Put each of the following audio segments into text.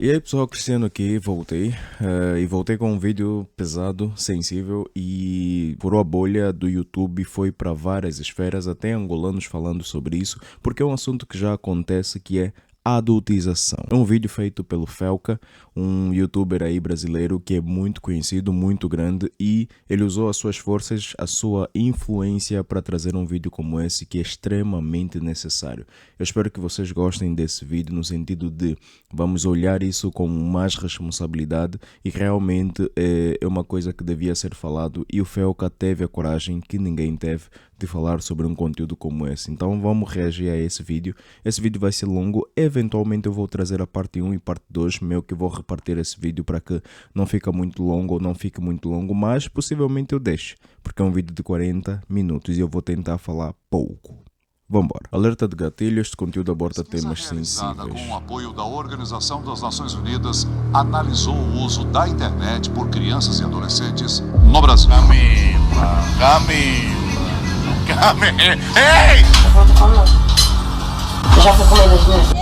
E aí pessoal, Cristiano aqui, voltei e voltei com um vídeo pesado, sensível e furou a bolha do YouTube, foi para várias esferas, até angolanos falando sobre isso, porque é um assunto que já acontece, que é adultização. É um vídeo feito pelo Felca, um youtuber aí brasileiro que é muito conhecido, muito grande, e ele usou as suas forças, a sua influência para trazer um vídeo como esse que é extremamente necessário. Eu espero que vocês gostem desse vídeo no sentido de vamos olhar isso com mais responsabilidade e realmente é uma coisa que devia ser falado e o Felca teve a coragem que ninguém teve de falar sobre um conteúdo como esse. Então vamos reagir a esse vídeo. Esse vídeo vai ser longo, eventualmente eu vou trazer a parte 1 e parte 2, meio que vou repartir esse vídeo para que não fique muito longo ou não fique muito longo, mas possivelmente eu deixe, porque é um vídeo de 40 minutos e eu vou tentar falar pouco. Vambora. Alerta de gatilho, este conteúdo aborda temas sensíveis. Com o apoio da Organização das Nações Unidas, analisou o uso da internet por crianças e adolescentes no Brasil. Camila! Ei! Já foi comer das duas?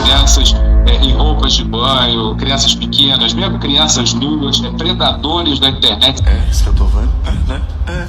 Crianças em roupas de banho, crianças pequenas, mesmo crianças nuas, predadores da internet. É isso que eu tô vendo, né?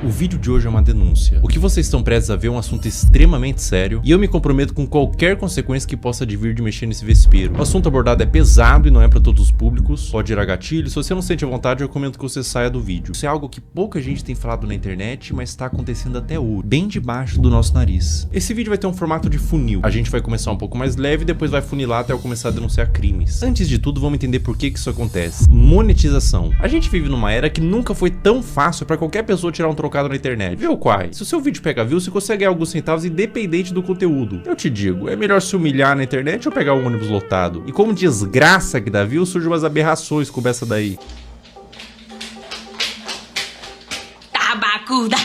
O vídeo de hoje é uma denúncia. O que vocês estão prestes a ver é um assunto extremamente sério e eu me comprometo com qualquer consequência que possa advir de mexer nesse vespeiro. O assunto abordado é pesado e não é para todos os públicos, pode gerar gatilho. Se você não sente a vontade, eu recomendo que você saia do vídeo. Isso é algo que pouca gente tem falado na internet, mas está acontecendo até hoje, bem debaixo do nosso nariz. Esse vídeo vai ter um formato de funil. A gente vai começar um pouco mais leve e depois vai funilar até eu começar a denunciar crimes. Antes de tudo, vamos entender por que isso acontece. Monetização. A gente vive numa era que nunca foi tão fácil para qualquer pessoa tirar um trocado na internet. Viu, Quai? Se o seu vídeo pega view, você consegue ganhar alguns centavos independente do conteúdo. Eu te digo, é melhor se humilhar na internet ou pegar um ônibus lotado? E como desgraça que dá view, surgem umas aberrações como essa daí.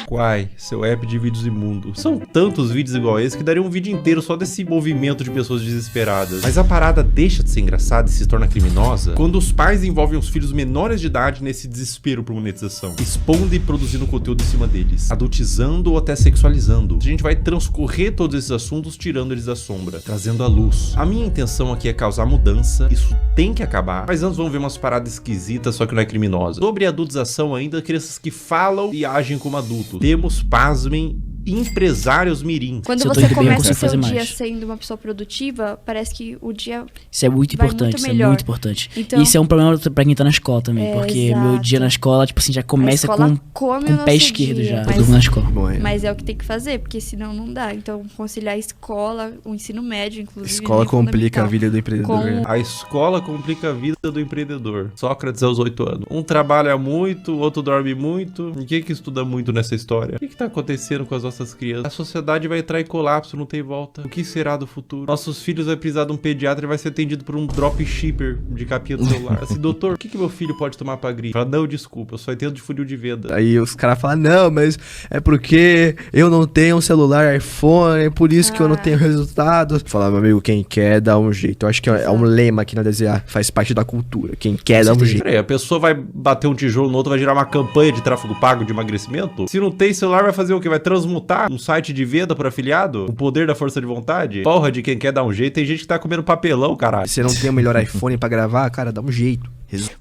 Quai, seu app de vídeos imundo. São tantos vídeos igual esse que daria um vídeo inteiro só desse movimento de pessoas desesperadas. Mas a parada deixa de ser engraçada e se torna criminosa quando os pais envolvem os filhos menores de idade nesse desespero por monetização, expondo e produzindo conteúdo em cima deles, adultizando ou até sexualizando. A gente vai transcorrer todos esses assuntos tirando eles da sombra, trazendo à luz. A minha intenção aqui é causar mudança, isso tem que acabar, mas antes vamos ver umas paradas esquisitas, só que não é criminosa. Sobre a adultização ainda, crianças que falam e agem como adultos. Temos, pasmem, empresários mirim. Quando você começa o seu dia sendo uma pessoa produtiva, parece que o dia isso é muito importante, isso é muito importante. Então, isso é um problema pra quem tá na escola também, porque exato. Meu dia na escola, tipo assim, já começa com o pé esquerdo dia, já. Eu durmo na escola. Mas é o que tem que fazer, porque senão não dá. Então, conciliar a escola, o ensino médio, inclusive. Escola complica a vida do empreendedor. A escola complica a vida do empreendedor. Sócrates aos 8 anos. Um trabalha muito, o outro dorme muito. E quem que estuda muito nessa história? O que tá acontecendo com as nossas crianças? A sociedade vai entrar em colapso, não tem volta. O que será do futuro? Nossos filhos vai precisar de um pediatra e vai ser atendido por um dropshipper de capinha do celular. Assim, doutor, o que meu filho pode tomar pra gripe? Fala, não, desculpa, eu só entendo de funil de venda. Aí os caras falam, não, mas é porque eu não tenho um celular iPhone, é por isso que eu não tenho resultado. Falar, meu amigo, quem quer dá um jeito. Eu acho que é um lema aqui na DZA, faz parte da cultura. Quem quer dá um jeito. Peraí, a pessoa vai bater um tijolo no outro, vai gerar uma campanha de tráfego pago de emagrecimento? Se não tem celular, vai fazer o quê? Vai transmutar um site de venda para afiliado? O poder da força de vontade? Porra, de quem quer dar um jeito. Tem gente que tá comendo papelão, caralho. Se você não tem o melhor iPhone pra gravar, cara, dá um jeito.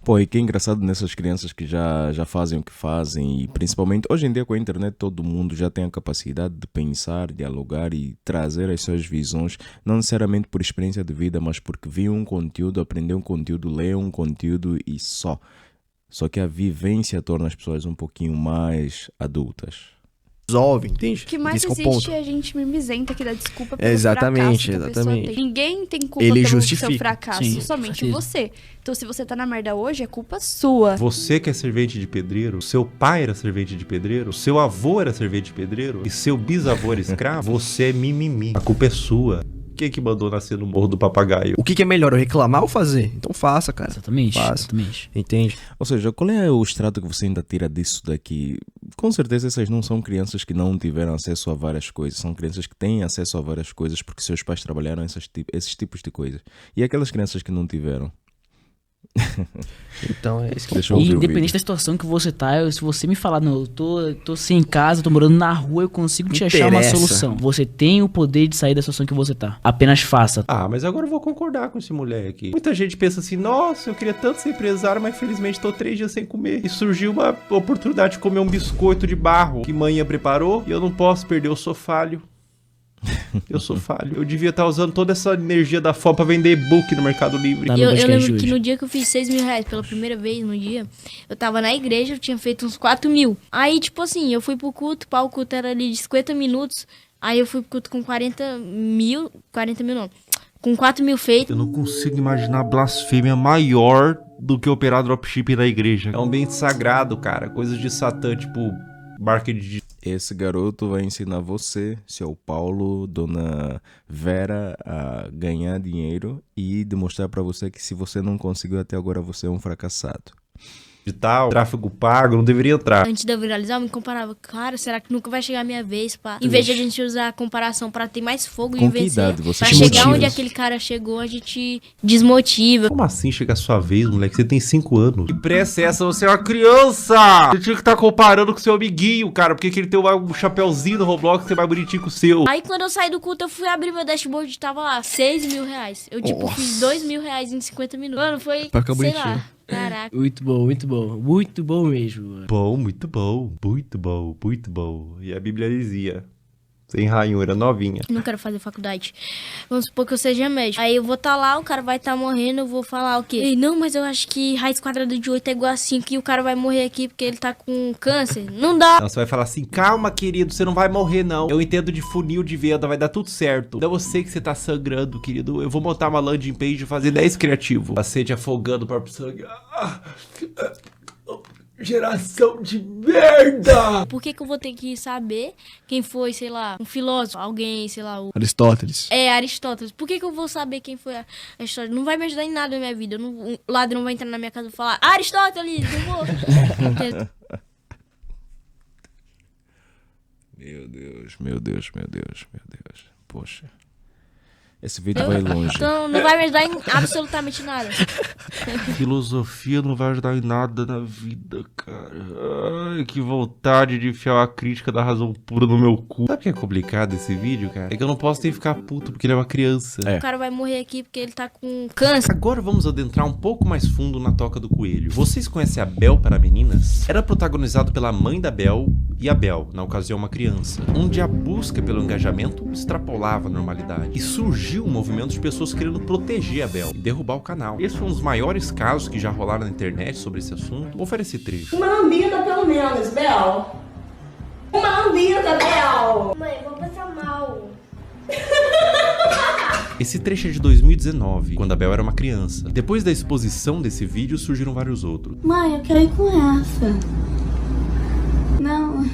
Pô, e que é engraçado nessas crianças que já fazem o que fazem e principalmente hoje em dia com a internet todo mundo já tem a capacidade de pensar, dialogar e trazer as suas visões, não necessariamente por experiência de vida, mas porque viu um conteúdo, aprendeu um conteúdo, leu um conteúdo e só. Só que a vivência torna as pessoas um pouquinho mais adultas. Resolve, entende? O que mais existe é a gente mimizenta que dá desculpa pelo exatamente, fracasso que exatamente. A pessoa tem. Ninguém tem culpa Ele pelo justifica. seu fracasso, Sim, somente você. Então se você tá na merda hoje, é culpa sua. Você que é servente de pedreiro, seu pai era servente de pedreiro, seu avô era servente de pedreiro e seu bisavô era escravo, você é mimimi. A culpa é sua. Quem que mandou nascer no Morro do Papagaio? O que é melhor, eu reclamar ou fazer? Então faça, cara. Exatamente, faça. exatamente. Entende? Ou seja, qual é o extrato que você ainda tira disso daqui? Com certeza essas não são crianças que não tiveram acesso a várias coisas. São crianças que têm acesso a várias coisas porque seus pais trabalharam esses tipos de coisas. E aquelas crianças que não tiveram? Então é isso que Deixa eu ouvir o independente vídeo. da situação que você tá, se você me falar, não, eu tô sem casa, tô morando na rua, eu consigo te achar uma Interessa. solução. Você tem o poder de sair da situação que você tá. Apenas faça. Ah, mas agora eu vou concordar com esse moleque. Muita gente pensa assim, nossa, eu queria tanto ser empresário, mas infelizmente tô 3 dias sem comer. E surgiu uma oportunidade de comer um biscoito de barro que manhã preparou e eu não posso perder, eu sou falho. Eu sou falho. Eu devia estar usando toda essa energia da fome pra vender e-book no Mercado Livre. Tá no Eu podcast lembro hoje. que no dia que eu fiz 6 mil reais pela primeira vez no dia, eu tava na igreja, eu tinha feito uns 4 mil. Aí, tipo assim, eu fui pro culto, o culto era ali de 50 minutos. Aí eu fui pro culto com 40 mil não, com 4 mil feitos. Eu não consigo imaginar blasfêmia maior do que operar dropshipping na igreja. É um ambiente sagrado, cara. Coisas de Satã, tipo marketing de... Esse garoto vai ensinar você, seu Paulo, dona Vera, a ganhar dinheiro e demonstrar pra você que se você não conseguiu até agora, você é um fracassado. digital, tráfego pago, não deveria entrar. Antes de eu viralizar, eu me comparava, cara, será que nunca vai chegar a minha vez, pá? Em vez de a gente usar a comparação pra ter mais fogo Com e que vencer, idade você pra te chegar motiva? onde aquele cara chegou, a gente desmotiva. Como assim chega a sua vez, moleque? Você tem 5 anos. Que pressa é essa? Você é uma criança! Você tinha que estar comparando com seu amiguinho, cara. Porque que ele tem um chapéuzinho do Roblox que é mais bonitinho que o seu. Aí quando eu saí do culto, eu fui abrir meu dashboard e tava lá, 6 mil reais. Eu, tipo, fiz 2 mil reais em 50 minutos. Mano, foi, Pra ficar sei bonitinho. lá, caraca. Muito bom, muito bom. Muito bom mesmo, mano. Bom, muito bom. Muito bom, muito bom. E a Bíblia dizia... Sem ranhura, novinha. Não quero fazer faculdade. Vamos supor que eu seja médico. Aí eu vou estar lá, o cara vai estar morrendo, eu vou falar o quê? Ei, não, mas eu acho que raiz quadrada de 8 é igual a 5 e o cara vai morrer aqui porque ele tá com câncer. Não dá. Não, você vai falar assim, calma, querido, você não vai morrer, não. Eu entendo de funil de venda, vai dar tudo certo. Não, eu sei que você tá sangrando, querido. Eu vou montar uma landing page e fazer 10 criativo. A sede afogando o próprio sangue. Geração de merda! Por que eu vou ter que saber quem foi, sei lá, um filósofo, alguém, sei lá, o... Aristóteles. Aristóteles. Por que eu vou saber quem foi Aristóteles? Não vai me ajudar em nada na minha vida. Um ladrão vai entrar na minha casa e falar, Aristóteles, não vou. Porque... Meu Deus, meu Deus, meu Deus, meu Deus. Poxa. Esse vídeo vai longe. Então não vai me ajudar em absolutamente nada. Filosofia não vai ajudar em nada na vida, cara. Ai, que vontade de enfiar uma crítica da razão pura no meu cu. Sabe o que é complicado esse vídeo, cara? É que eu não posso nem ficar puto porque ele é uma criança. O cara vai morrer aqui porque ele tá com câncer. Agora vamos adentrar um pouco mais fundo na Toca do Coelho. Vocês conhecem a Bel para Meninas? Era protagonizado pela mãe da Bel e a Bel, na ocasião uma criança, onde a busca pelo engajamento extrapolava a normalidade. E surgiu um movimento de pessoas querendo proteger a Bel e derrubar o canal. Esse foi um dos maiores casos que já rolaram na internet sobre esse assunto. Vou oferecer trecho. Uma lambida pelo menos, Bel. Uma lambida, Bel. Mãe, vou passar mal. Esse trecho é de 2019, quando a Bel era uma criança. Depois da exposição desse vídeo, surgiram vários outros. Mãe, eu quero ir com essa. Não.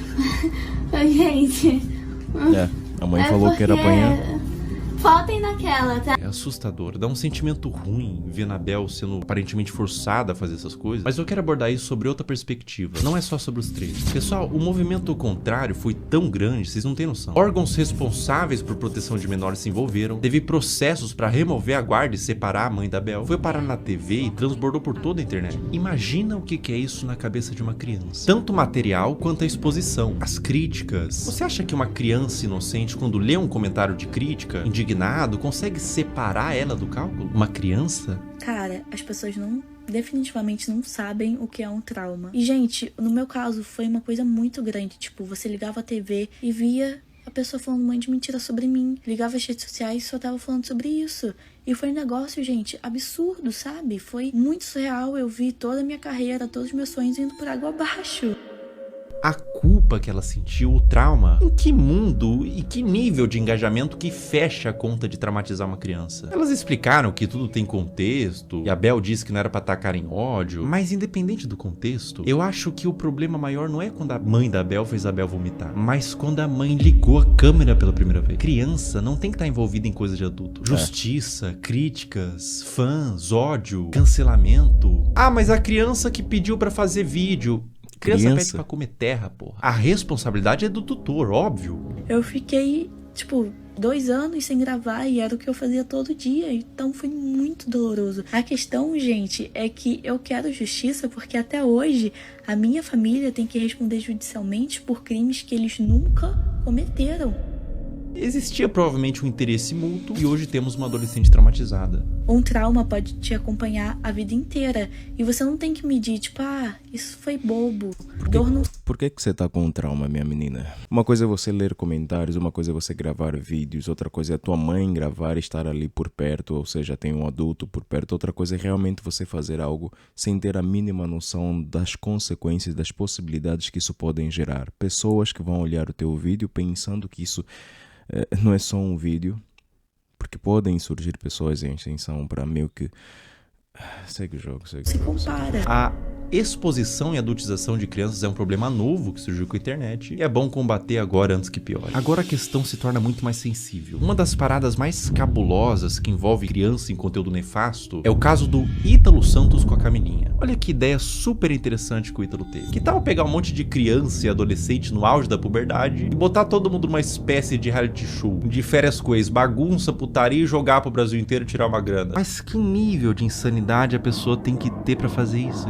Gente. A mãe falou que era apanhar. Faltem naquela, tá? É assustador, dá um sentimento ruim ver a Bel sendo aparentemente forçada a fazer essas coisas. Mas eu quero abordar isso sobre outra perspectiva. Não é só sobre os trechos. Pessoal, o movimento contrário foi tão grande, vocês não têm noção. Órgãos responsáveis por proteção de menores se envolveram. Teve processos para remover a guarda e separar a mãe da Bel. Foi parar na TV e transbordou por toda a internet. Imagina o que é isso na cabeça de uma criança. Tanto o material quanto a exposição. As críticas. Você acha que uma criança inocente, quando lê um comentário de crítica, indignado, consegue separar ela do cálculo? Uma criança? Cara, as pessoas definitivamente não sabem o que é um trauma. E, gente, no meu caso, foi uma coisa muito grande. Tipo, você ligava a TV e via a pessoa falando um monte de mentira sobre mim. Ligava as redes sociais e só tava falando sobre isso. E foi um negócio, gente, absurdo, sabe? Foi muito surreal. Eu vi toda a minha carreira, todos os meus sonhos indo por água abaixo. A culpa que ela sentiu, o trauma. Em que mundo e que nível de engajamento que fecha a conta de traumatizar uma criança? Elas explicaram que tudo tem contexto, e a Bel disse que não era pra atacar em ódio, mas independente do contexto, eu acho que o problema maior não é quando a mãe da Bel fez a Bel vomitar, mas quando a mãe ligou a câmera pela primeira vez. Criança não tem que estar envolvida em coisa de adulto. Justiça, críticas, fãs, ódio, cancelamento. Ah, mas a criança que pediu pra fazer vídeo... Criança pede pra comer terra, porra. A responsabilidade é do tutor, óbvio. Eu fiquei, tipo, 2 anos sem gravar e era o que eu fazia todo dia, então foi muito doloroso. A questão, gente, é que eu quero justiça porque até hoje a minha família tem que responder judicialmente por crimes que eles nunca cometeram. Existia provavelmente um interesse mútuo e hoje temos uma adolescente traumatizada. Um trauma pode te acompanhar a vida inteira e você não tem que medir, tipo, isso foi bobo. Por que você tá com um trauma, minha menina? Uma coisa é você ler comentários, uma coisa é você gravar vídeos, outra coisa é a tua mãe gravar e estar ali por perto, ou seja, tem um adulto por perto, outra coisa é realmente você fazer algo sem ter a mínima noção das consequências, das possibilidades que isso podem gerar. Pessoas que vão olhar o teu vídeo pensando que isso não é só um vídeo, porque podem surgir pessoas em extensão para meio que... Segue o jogo, segue. Se compara. A exposição e adultização de crianças é um problema novo que surgiu com a internet e é bom combater agora antes que piore. Agora a questão se torna muito mais sensível. Uma das paradas mais cabulosas que envolve criança em conteúdo nefasto é o caso do Ítalo Santos com a Camilinha. Olha que ideia super interessante que o Ítalo teve. Que tal pegar um monte de criança e adolescente no auge da puberdade e botar todo mundo numa espécie de reality show, de férias com ex, bagunça, putaria e jogar pro Brasil inteiro e tirar uma grana? Mas que nível de insanidade a pessoa tem que ter pra fazer isso?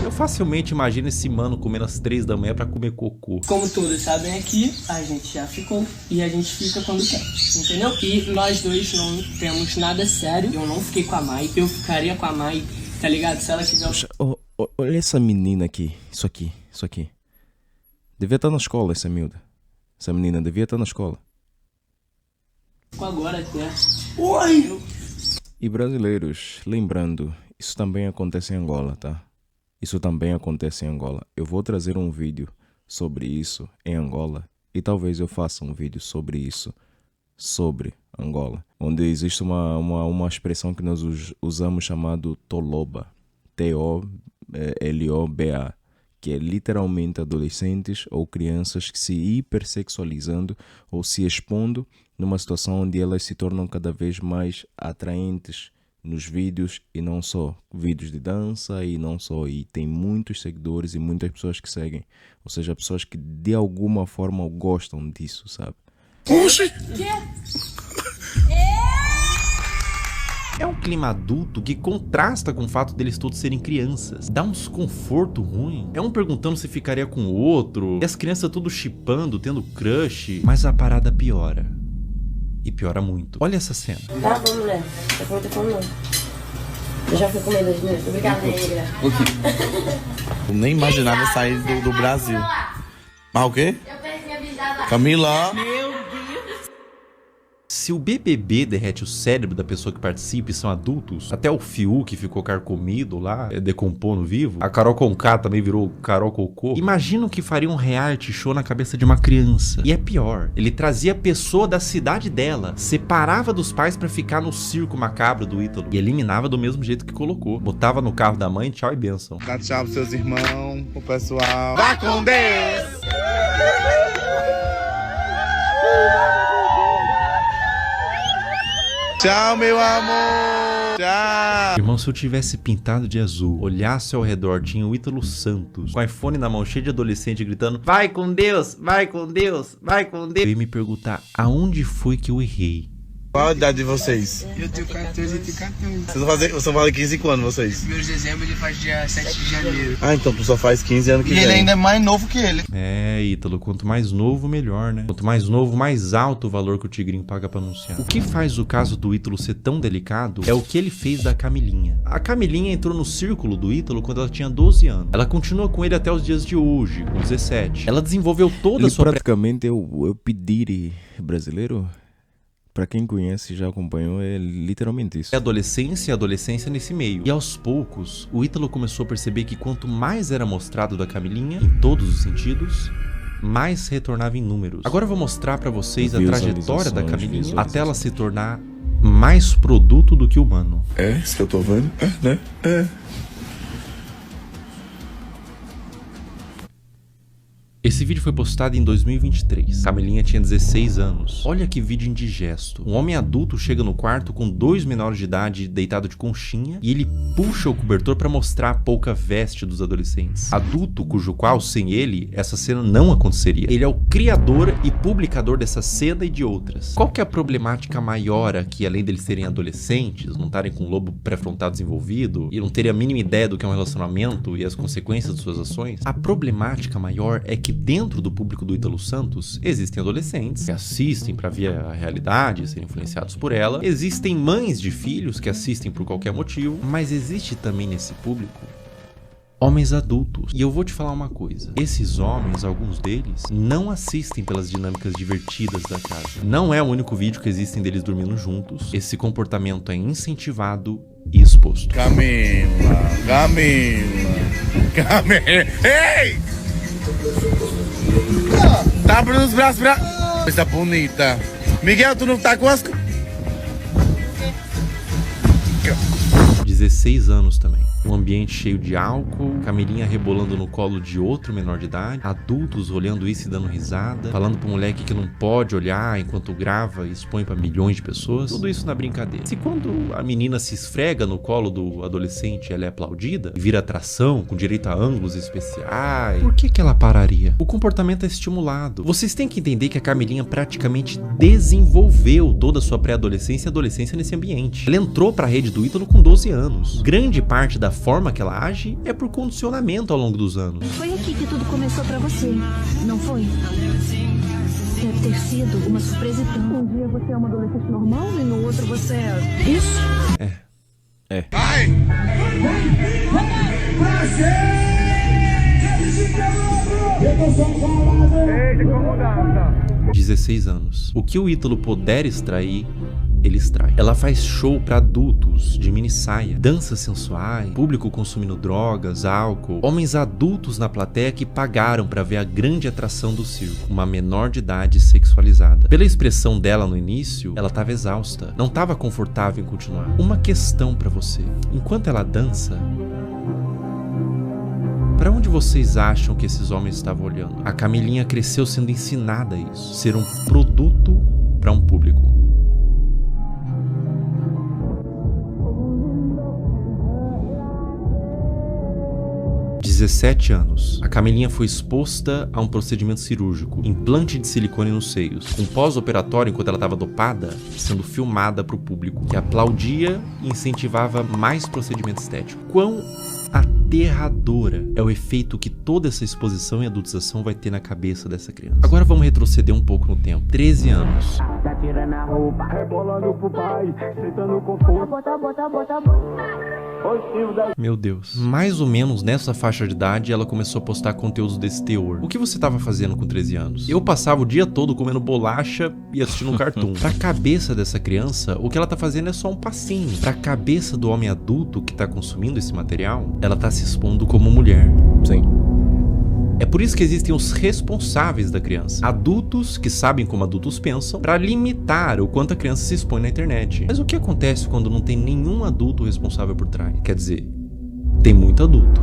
Eu facilmente imagino esse mano comendo às 3 da manhã pra comer cocô. Como todos sabem aqui, a gente já ficou e a gente fica quando quer, entendeu? E nós dois não temos nada sério. Eu não fiquei com a Mai, eu ficaria com a Mai, tá ligado? Se ela quiser... Olha essa menina aqui, isso aqui. Devia estar na escola essa miúda. Essa menina devia estar na escola. Agora até. Oi! E brasileiros, lembrando, isso também acontece em Angola, tá? Isso também acontece em Angola. Eu vou trazer um vídeo sobre isso em Angola e talvez eu faça um vídeo sobre isso, sobre Angola, onde existe uma expressão que nós usamos chamado toloba, T-O-L-O-B-A, que é literalmente adolescentes ou crianças que se hipersexualizando ou se expondo numa situação onde elas se tornam cada vez mais atraentes nos vídeos e não só, vídeos de dança e não só, e tem muitos seguidores e muitas pessoas que seguem, ou seja, pessoas que de alguma forma gostam disso, sabe? Oxi! É um clima adulto que contrasta com o fato deles todos serem crianças. Dá uns conforto ruim. É um perguntando se ficaria com o outro, e as crianças tudo chipando, tendo crush, mas a parada piora. E piora muito. Olha essa cena. Tá bom, mulher. Tá com muita fome, não. Eu já fui comer 2 minutos. Obrigada, negra. Eu nem imaginava sair do Brasil. Mas o quê? Eu perdi a vida. Camila! Se o BBB derrete o cérebro da pessoa que participa e são adultos, até o Fiuk que ficou carcomido lá, decompondo vivo, a Carol Conká também virou Carol Cocô, imagina o que faria um reality show na cabeça de uma criança. E é pior, ele trazia a pessoa da cidade dela, separava dos pais pra ficar no circo macabro do Ítalo e eliminava do mesmo jeito que colocou. Botava no carro da mãe, tchau e bênção. Dá tchau pros seus irmãos, pro pessoal. Vá com Deus! Tchau, meu amor! Tchau! Irmão, se eu tivesse pintado de azul, olhasse ao redor, tinha o Ítalo Santos, com o iPhone na mão, cheio de adolescente, gritando: vai com Deus, vai com Deus, vai com Deus. Eu ia me perguntar, aonde foi que eu errei? Qual a idade de vocês? Eu tenho 14 e tenho 14. Vocês vão fazer 15 quando, vocês? Meu dezembro ele faz dia 7 de janeiro. Ah, então tu só faz 15 anos que vem. E ele ainda é mais novo que ele. É, Ítalo, quanto mais novo, melhor, né? Quanto mais novo, mais alto o valor que o Tigrinho paga pra anunciar. O que faz o caso do Ítalo ser tão delicado é o que ele fez da Camilinha. A Camilinha entrou no círculo do Ítalo quando ela tinha 12 anos. Ela continua com ele até os dias de hoje, com 17. Ela desenvolveu toda a sua... Praticamente é o pedir brasileiro... Pra quem conhece e já acompanhou, é literalmente isso. É adolescência nesse meio. E aos poucos, o Ítalo começou a perceber que quanto mais era mostrado da Camilinha, em todos os sentidos, mais retornava em números. Agora eu vou mostrar pra vocês a trajetória da Camilinha até ela se tornar mais produto do que humano. É, isso que eu tô vendo, né? Esse vídeo foi postado em 2023. Camelinha tinha 16 anos. Olha que vídeo indigesto. Um homem adulto chega no quarto com 2 menores de idade deitado de conchinha e ele puxa o cobertor para mostrar a pouca veste dos adolescentes. Adulto cujo qual, sem ele, essa cena não aconteceria. Ele é o criador e publicador dessa cena e de outras. Qual que é a problemática maior aqui, além deles serem adolescentes, não estarem com o lobo pré-frontal desenvolvido e não terem a mínima ideia do que é um relacionamento e as consequências de suas ações? A problemática maior é que dentro do público do Ítalo Santos existem adolescentes que assistem para ver a realidade e serem influenciados por ela. Existem mães de filhos que assistem por qualquer motivo, mas existe também nesse público homens adultos. E eu vou te falar uma coisa. Esses homens, alguns deles, não assistem pelas dinâmicas divertidas da casa. Não é o único vídeo que existem deles dormindo juntos. Esse comportamento é incentivado e exposto. Camila. Ei! Tá abrindo os braços pra... Coisa bonita. Miguel, tu não tá com as... 16 anos também. Um ambiente cheio de álcool, Camelinha rebolando no colo de outro menor de idade, adultos olhando isso e dando risada, falando pro moleque que não pode olhar enquanto grava e expõe pra milhões de pessoas. Tudo isso na brincadeira. Se quando a menina se esfrega no colo do adolescente, ela é aplaudida e vira atração, com direito a ângulos especiais, por que ela pararia? O comportamento é estimulado. Vocês têm que entender que a Camelinha praticamente desenvolveu toda a sua pré-adolescência e adolescência nesse ambiente. Ela entrou pra rede do Ítalo com 12 anos. Grande parte da forma que ela age é por condicionamento ao longo dos anos. Foi aqui que tudo começou pra você, não foi? Deve ter sido uma surpresa tão. Um dia você é uma adolescente normal e no outro você é... Isso? É. Vai! 16 anos. O que o Ítalo puder extrair, ele extrai. Ela faz show pra adultos de mini saia, danças sensuais, público consumindo drogas, álcool, homens adultos na plateia que pagaram pra ver a grande atração do circo, uma menor de idade sexualizada. Pela expressão dela no início, ela tava exausta, não tava confortável em continuar. Uma questão pra você: enquanto ela dança, pra onde vocês acham que esses homens estavam olhando? A Camelinha cresceu sendo ensinada a isso, ser um produto pra um público. 17 anos. A Camelinha foi exposta a um procedimento cirúrgico, implante de silicone nos seios, um pós-operatório enquanto ela estava dopada, sendo filmada para o público, que aplaudia e incentivava mais procedimento estético. Quão aterradora é o efeito que toda essa exposição e adultização vai ter na cabeça dessa criança. Agora vamos retroceder um pouco no tempo. 13 anos. Tá tirando a roupa, rebolando pro pai, sentando com força. Bota. Meu Deus. Mais ou menos nessa faixa de idade, ela começou a postar conteúdos desse teor. O que você tava fazendo com 13 anos? Eu passava o dia todo comendo bolacha e assistindo um cartoon. Pra cabeça dessa criança, o que ela tá fazendo é só um passinho. Pra cabeça do homem adulto que tá consumindo esse material, ela tá se expondo como mulher. Sim. É por isso que existem os responsáveis da criança. Adultos que sabem como adultos pensam para limitar o quanto a criança se expõe na internet. Mas o que acontece quando não tem nenhum adulto responsável por trás? Quer dizer, tem muito adulto,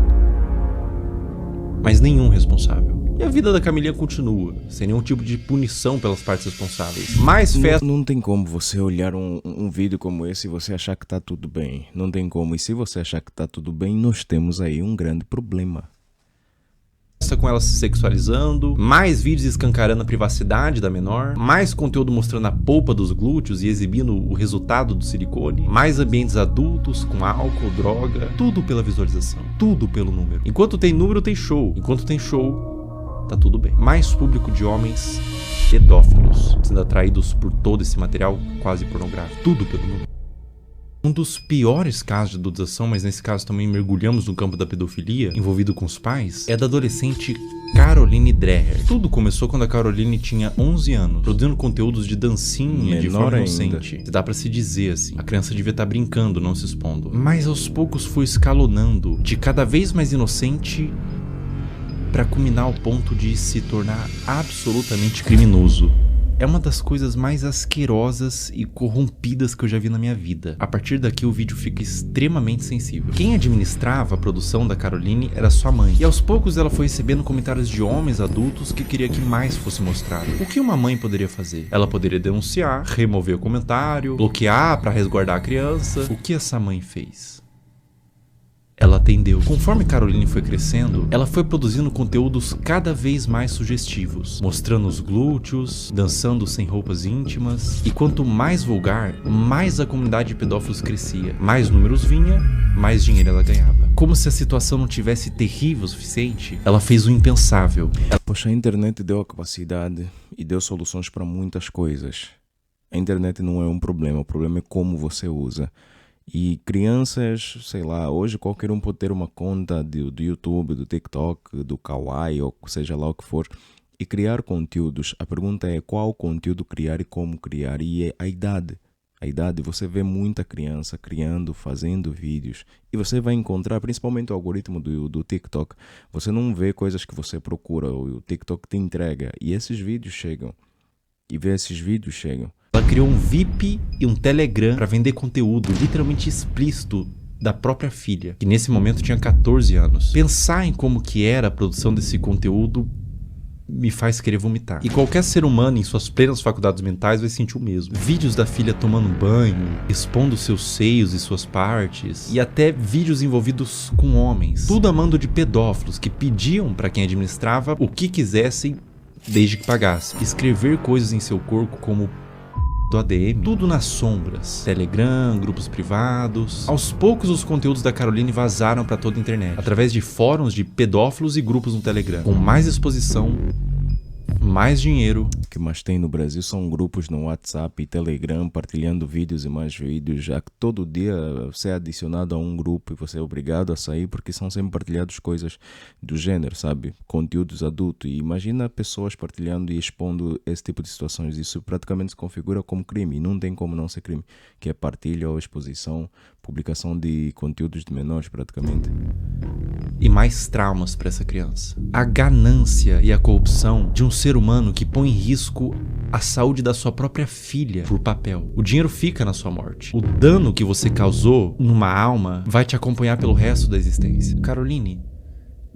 mas nenhum responsável. E a vida da Camelinha continua, sem nenhum tipo de punição pelas partes responsáveis. Mais festa... Não tem como você olhar um vídeo como esse e você achar que tá tudo bem. Não tem como. E se você achar que tá tudo bem, nós temos aí um grande problema. Com ela se sexualizando, mais vídeos escancarando a privacidade da menor, mais conteúdo mostrando a polpa dos glúteos e exibindo o resultado do silicone, mais ambientes adultos com álcool, droga, tudo pela visualização, tudo pelo número. Enquanto tem número, tem show. Enquanto tem show, tá tudo bem. Mais público de homens pedófilos sendo atraídos por todo esse material quase pornográfico, tudo pelo número. Um dos piores casos de adultização, mas nesse caso também mergulhamos no campo da pedofilia, envolvido com os pais, é da adolescente Caroline Dreher. Tudo começou quando a Caroline tinha 11 anos, produzindo conteúdos de dancinha de forma inocente. Dá pra se dizer assim, a criança devia estar brincando, não se expondo. Mas aos poucos foi escalonando, de cada vez mais inocente, pra culminar ao ponto de se tornar absolutamente criminoso. é uma das coisas mais asquerosas e corrompidas que eu já vi na minha vida. A partir daqui o vídeo fica extremamente sensível. Quem administrava a produção da Caroline era sua mãe, e aos poucos ela foi recebendo comentários de homens adultos que queria que mais fosse mostrado. O que uma mãe poderia fazer? Ela poderia denunciar, remover o comentário, bloquear para resguardar a criança. O que essa mãe fez? Ela atendeu. Conforme Caroline foi crescendo, ela foi produzindo conteúdos cada vez mais sugestivos, mostrando os glúteos, dançando sem roupas íntimas, e quanto mais vulgar, mais a comunidade de pedófilos crescia. Mais números vinha, mais dinheiro ela ganhava. Como se a situação não tivesse terrível o suficiente, ela fez o impensável. Poxa, a internet deu a capacidade e deu soluções para muitas coisas. A internet não é um problema, o problema é como você usa. E crianças, sei lá, hoje qualquer um pode ter uma conta do YouTube, do TikTok, do Kawaii, ou seja lá o que for, e criar conteúdos. A pergunta é qual conteúdo criar e como criar, e é a idade. A idade, você vê muita criança criando, fazendo vídeos, e você vai encontrar, principalmente o algoritmo do TikTok, você não vê coisas que você procura, o TikTok te entrega, e esses vídeos chegam, e vê esses vídeos chegam. Ela criou um VIP e um Telegram para vender conteúdo literalmente explícito da própria filha, que nesse momento tinha 14 anos. Pensar em como que era a produção desse conteúdo me faz querer vomitar. E qualquer ser humano em suas plenas faculdades mentais vai sentir o mesmo. Vídeos da filha tomando banho, expondo seus seios e suas partes, e até vídeos envolvidos com homens. Tudo a mando de pedófilos que pediam para quem administrava o que quisessem desde que pagasse. Escrever coisas em seu corpo como do ADM, tudo nas sombras, Telegram, grupos privados. Aos poucos os conteúdos da Caroline vazaram para toda a internet, através de fóruns de pedófilos e grupos no Telegram, com mais exposição, mais dinheiro. O que mais tem no Brasil são grupos no WhatsApp e Telegram partilhando vídeos e mais vídeos. Já que todo dia você é adicionado a um grupo e você é obrigado a sair porque são sempre partilhadas coisas do gênero, sabe? Conteúdos adultos. E imagina pessoas partilhando e expondo esse tipo de situações. Isso praticamente se configura como crime. Não tem como não ser crime, que é partilha ou exposição, publicação de conteúdos de menores praticamente. E mais traumas para essa criança. A ganância e a corrupção de um ser humano que põe em risco a saúde da sua própria filha por papel. O dinheiro fica na sua morte. O dano que você causou numa alma vai te acompanhar pelo resto da existência. Caroline,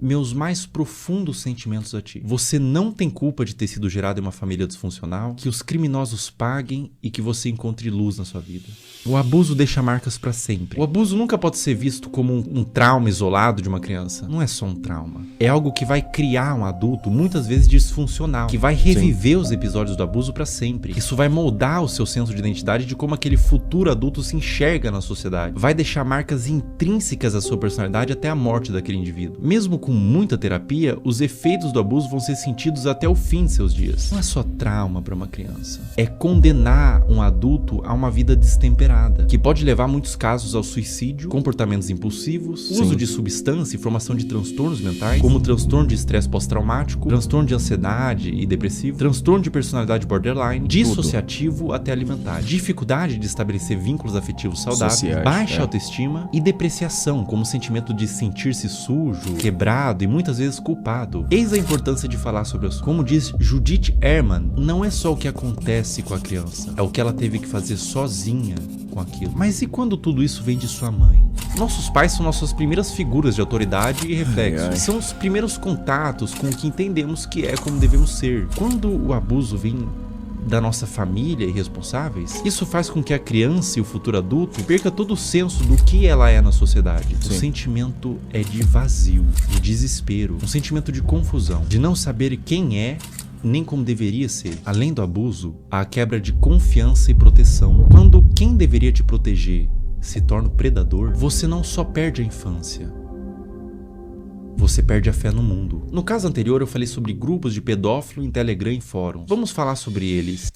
meus mais profundos sentimentos a ti. Você não tem culpa de ter sido gerado em uma família disfuncional, que os criminosos paguem e que você encontre luz na sua vida. O abuso deixa marcas para sempre. O abuso nunca pode ser visto como um trauma isolado de uma criança. Não é só um trauma. É algo que vai criar um adulto, muitas vezes disfuncional, que vai reviver os episódios do abuso para sempre. Isso vai moldar o seu senso de identidade de como aquele futuro adulto se enxerga na sociedade. Vai deixar marcas intrínsecas à sua personalidade até a morte daquele indivíduo. Mesmo com muita terapia, os efeitos do abuso vão ser sentidos até o fim de seus dias. Não é só trauma para uma criança. É condenar um adulto a uma vida destemperada, que pode levar muitos casos ao suicídio, comportamentos impulsivos, uso de substância e formação de transtornos mentais, como transtorno de estresse pós-traumático, transtorno de ansiedade e depressivo, transtorno de personalidade borderline, dissociativo até alimentar, dificuldade de estabelecer vínculos afetivos saudáveis, baixa autoestima e depreciação, como o sentimento de sentir-se sujo, quebrado e muitas vezes culpado. Eis a importância de falar sobre isso. Como diz Judith Herman, não é só o que acontece com a criança, é o que ela teve que fazer sozinha com aquilo. Mas e quando tudo isso vem de sua mãe? Nossos pais são nossas primeiras figuras de autoridade e reflexo. São os primeiros contatos com o que entendemos que é como devemos ser. Quando o abuso vem da nossa família e responsáveis, isso faz com que a criança e o futuro adulto perca todo o senso do que ela é na sociedade. O sentimento é de vazio, de desespero, um sentimento de confusão, de não saber quem é nem como deveria ser. Além do abuso, há a quebra de confiança e proteção. Quando quem deveria te proteger se torna o predador, você não só perde a infância, você perde a fé no mundo. No caso anterior eu falei sobre grupos de pedófilo em Telegram e fóruns. Vamos falar sobre eles.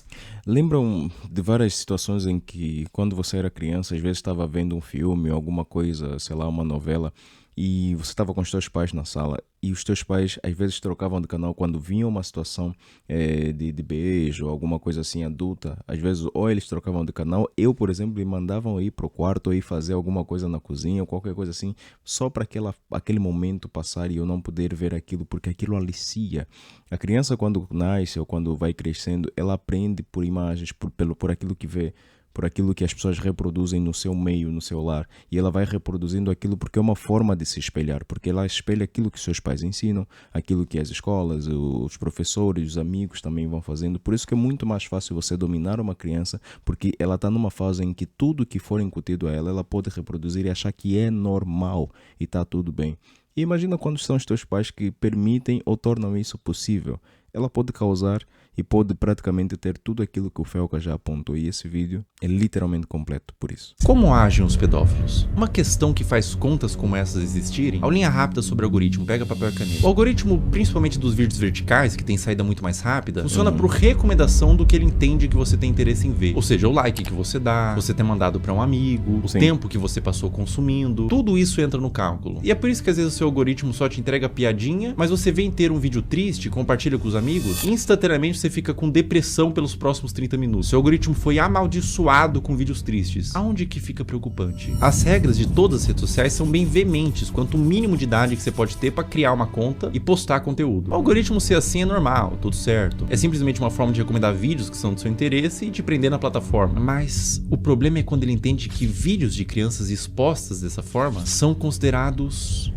Lembram de várias situações em que quando você era criança, às vezes estava vendo um filme, alguma coisa, sei lá, uma novela, e você estava com os teus pais na sala e os teus pais às vezes trocavam de canal quando vinha uma situação de beijo, alguma coisa assim adulta, às vezes ou eles trocavam de canal, eu, por exemplo, me mandavam ir pro quarto ou ir fazer alguma coisa na cozinha ou qualquer coisa assim, só para aquele momento passar e eu não poder ver aquilo, porque aquilo alicia. A criança, quando nasce ou quando vai crescendo, ela aprende por imagens, por aquilo que vê, por aquilo que as pessoas reproduzem no seu meio, no seu lar. E ela vai reproduzindo aquilo porque é uma forma de se espelhar, porque ela espelha aquilo que seus pais ensinam, aquilo que as escolas, os professores, os amigos também vão fazendo. Por isso que é muito mais fácil você dominar uma criança, porque ela está numa fase em que tudo que for incutido a ela, ela pode reproduzir e achar que é normal e está tudo bem. E imagina quando são os teus pais que permitem ou tornam isso possível. Ela pode causar e pode praticamente ter tudo aquilo que o Felca já apontou, e esse vídeo é literalmente completo por isso. Como agem os pedófilos? Uma questão que faz contas como essas existirem, aulinha rápida sobre o algoritmo, pega papel e caneta. O algoritmo, principalmente dos vídeos verticais, que tem saída muito mais rápida, funciona por recomendação do que ele entende que você tem interesse em ver. Ou seja, o like que você dá, você ter mandado para um amigo, o tempo que você passou consumindo, tudo isso entra no cálculo. E é por isso que às vezes o seu algoritmo só te entrega piadinha, mas você vê inteiro um vídeo triste, compartilha com os amigos, instantaneamente você fica com depressão pelos próximos 30 minutos. Seu algoritmo foi amaldiçoado com vídeos tristes. Aonde que fica preocupante? As regras de todas as redes sociais são bem veementes quanto o mínimo de idade que você pode ter para criar uma conta e postar conteúdo. O algoritmo ser assim é normal, tudo certo. É simplesmente uma forma de recomendar vídeos que são do seu interesse e te prender na plataforma. Mas o problema é quando ele entende que vídeos de crianças expostas dessa forma são considerados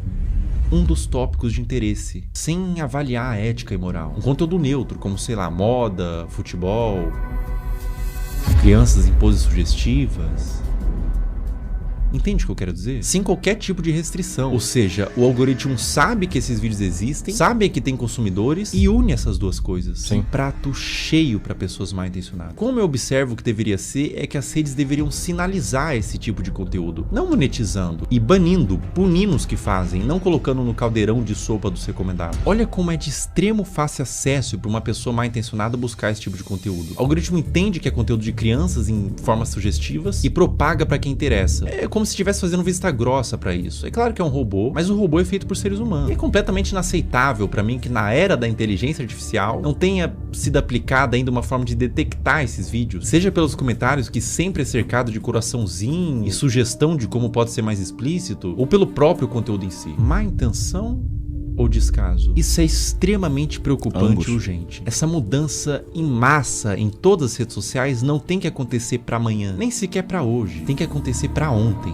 um dos tópicos de interesse, sem avaliar a ética e moral. Um conteúdo neutro, como, sei lá, moda, futebol, crianças em poses sugestivas. Entende o que eu quero dizer? Sem qualquer tipo de restrição. Ou seja, o algoritmo sabe que esses vídeos existem, sabe que tem consumidores e une essas duas coisas. Sim. Um prato cheio para pessoas mal intencionadas. Como eu observo que deveria ser, é que as redes deveriam sinalizar esse tipo de conteúdo, não monetizando e banindo, punindo os que fazem, não colocando no caldeirão de sopa dos recomendados. Olha como é de extremo fácil acesso para uma pessoa mal intencionada buscar esse tipo de conteúdo. O algoritmo entende que é conteúdo de crianças em formas sugestivas e propaga para quem interessa. É como se estivesse fazendo vista grossa pra isso. É claro que é um robô, mas o robô é feito por seres humanos. E é completamente inaceitável pra mim que na era da inteligência artificial não tenha sido aplicada ainda uma forma de detectar esses vídeos, seja pelos comentários, que sempre é cercado de coraçãozinho e sugestão de como pode ser mais explícito, ou pelo próprio conteúdo em si. Má intenção ou descaso? Isso é extremamente preocupante e urgente. Essa mudança em massa em todas as redes sociais não tem que acontecer para amanhã, nem sequer para hoje. Tem que acontecer para ontem.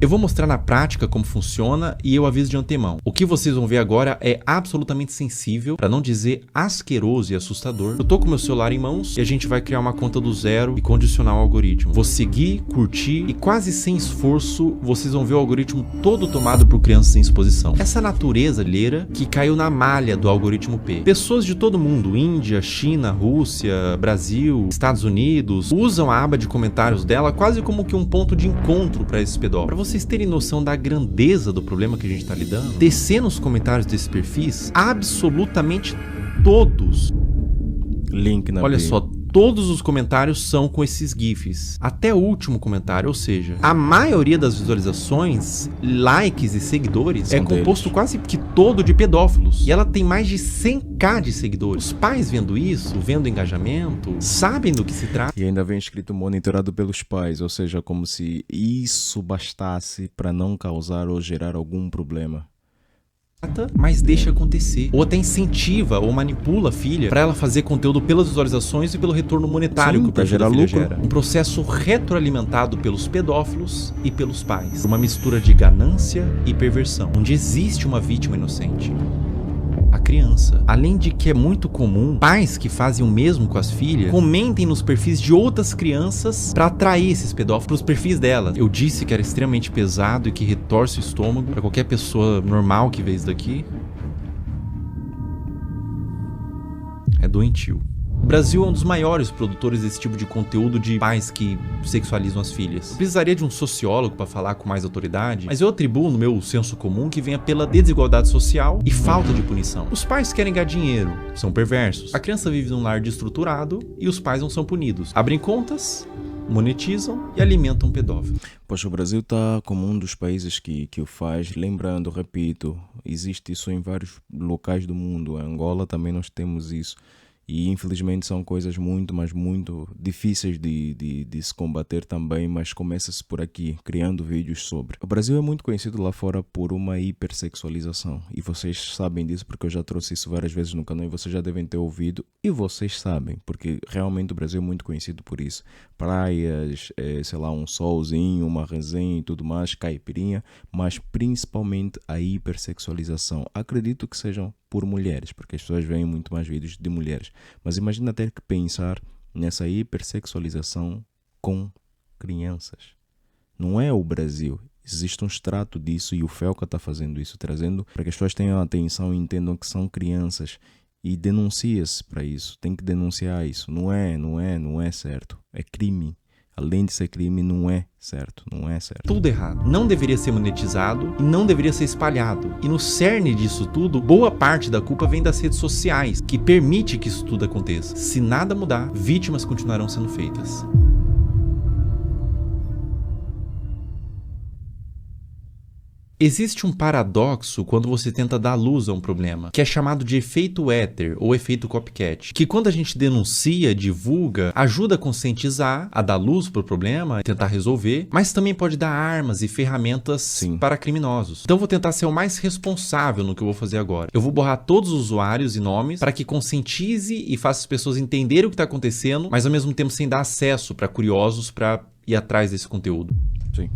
Eu vou mostrar na prática como funciona e eu aviso de antemão. O que vocês vão ver agora é absolutamente sensível, para não dizer asqueroso e assustador. Eu tô com meu celular em mãos e a gente vai criar uma conta do zero e condicionar o algoritmo. Vou seguir, curtir e quase sem esforço vocês vão ver o algoritmo todo tomado por crianças em exposição. Essa natureza alheira que caiu na malha do algoritmo P. Pessoas de todo mundo, Índia, China, Rússia, Brasil, Estados Unidos, usam a aba de comentários dela quase como que um ponto de encontro para esses pedófilos. Vocês terem noção da grandeza do problema que a gente tá lidando, descer nos comentários desses perfis, absolutamente todos. Link na Olha bio. só, todos os comentários são com esses GIFs. Até o último comentário, ou seja, a maioria das visualizações, likes e seguidores é composto quase que todo de pedófilos. E ela tem mais de 100k de seguidores. Os pais vendo isso, vendo engajamento, sabem do que se trata. E ainda vem escrito monitorado pelos pais, ou seja, como se isso bastasse para não causar ou gerar algum problema. Mas deixa acontecer. Ou até incentiva ou manipula a filha para ela fazer conteúdo pelas visualizações e pelo retorno monetário que o perfil da filha gera. Um processo retroalimentado pelos pedófilos e pelos pais. Uma mistura de ganância e perversão, onde existe uma vítima inocente. A criança. Além de que é muito comum pais que fazem o mesmo com as filhas comentem nos perfis de outras crianças para atrair esses pedófilos para os perfis delas. Eu disse que era extremamente pesado e que retorce o estômago para qualquer pessoa normal que vê isso daqui. É doentio. O Brasil é um dos maiores produtores desse tipo de conteúdo de pais que sexualizam as filhas. Eu precisaria de um sociólogo para falar com mais autoridade, mas eu atribuo no meu senso comum que venha pela desigualdade social e falta de punição. Os pais querem ganhar dinheiro, são perversos. A criança vive num lar destruturado e os pais não são punidos. Abrem contas monetizam e alimentam o pedófilo. Pois o Brasil está como um dos países que o faz. Lembrando, repito, existe isso em vários locais do mundo. Em Angola também nós temos isso. E infelizmente são coisas muito, mas muito difíceis de se combater também, mas começa-se por aqui, criando vídeos sobre. O Brasil é muito conhecido lá fora por uma hipersexualização, e vocês sabem disso porque eu já trouxe isso várias vezes no canal e vocês já devem ter ouvido, e vocês sabem, porque realmente o Brasil é muito conhecido por isso. Praias, sei lá, um solzinho, uma resenha e tudo mais, caipirinha, mas principalmente a hipersexualização. Acredito que sejam por mulheres, porque as pessoas veem muito mais vídeos de mulheres. Mas imagina ter que pensar nessa hipersexualização com crianças. Não é o Brasil. Existe um extrato disso e o Felca está fazendo isso, trazendo para que as pessoas tenham atenção e entendam que são crianças. E denuncia-se para isso. Tem que denunciar isso. Não é certo. É crime. Além de ser crime, não é certo. Tudo errado. Não deveria ser monetizado e não deveria ser espalhado. E no cerne disso tudo, boa parte da culpa vem das redes sociais, que permite que isso tudo aconteça. Se nada mudar, vítimas continuarão sendo feitas. Existe um paradoxo quando você tenta dar luz a um problema, que é chamado de efeito éter ou efeito copycat, que quando a gente denuncia, divulga, ajuda a conscientizar, a dar luz para o problema, a tentar resolver, mas também pode dar armas e ferramentas para criminosos. Então eu vou tentar ser o mais responsável no que eu vou fazer agora. Eu vou borrar todos os usuários e nomes para que conscientize e faça as pessoas entenderem o que está acontecendo, mas ao mesmo tempo sem dar acesso para curiosos para ir atrás desse conteúdo. Sim.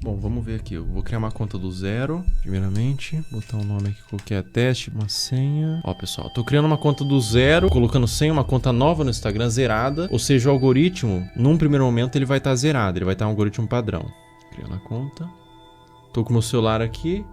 Bom, vamos ver aqui. Eu vou criar uma conta do zero, primeiramente. Botar um nome aqui qualquer, teste, uma senha. Ó, pessoal, tô criando uma conta do zero, colocando senha, uma conta nova no Instagram, zerada. Ou seja, o algoritmo, num primeiro momento, ele vai estar zerado. Ele vai estar um algoritmo padrão. Criando a conta. Tô com o meu celular aqui.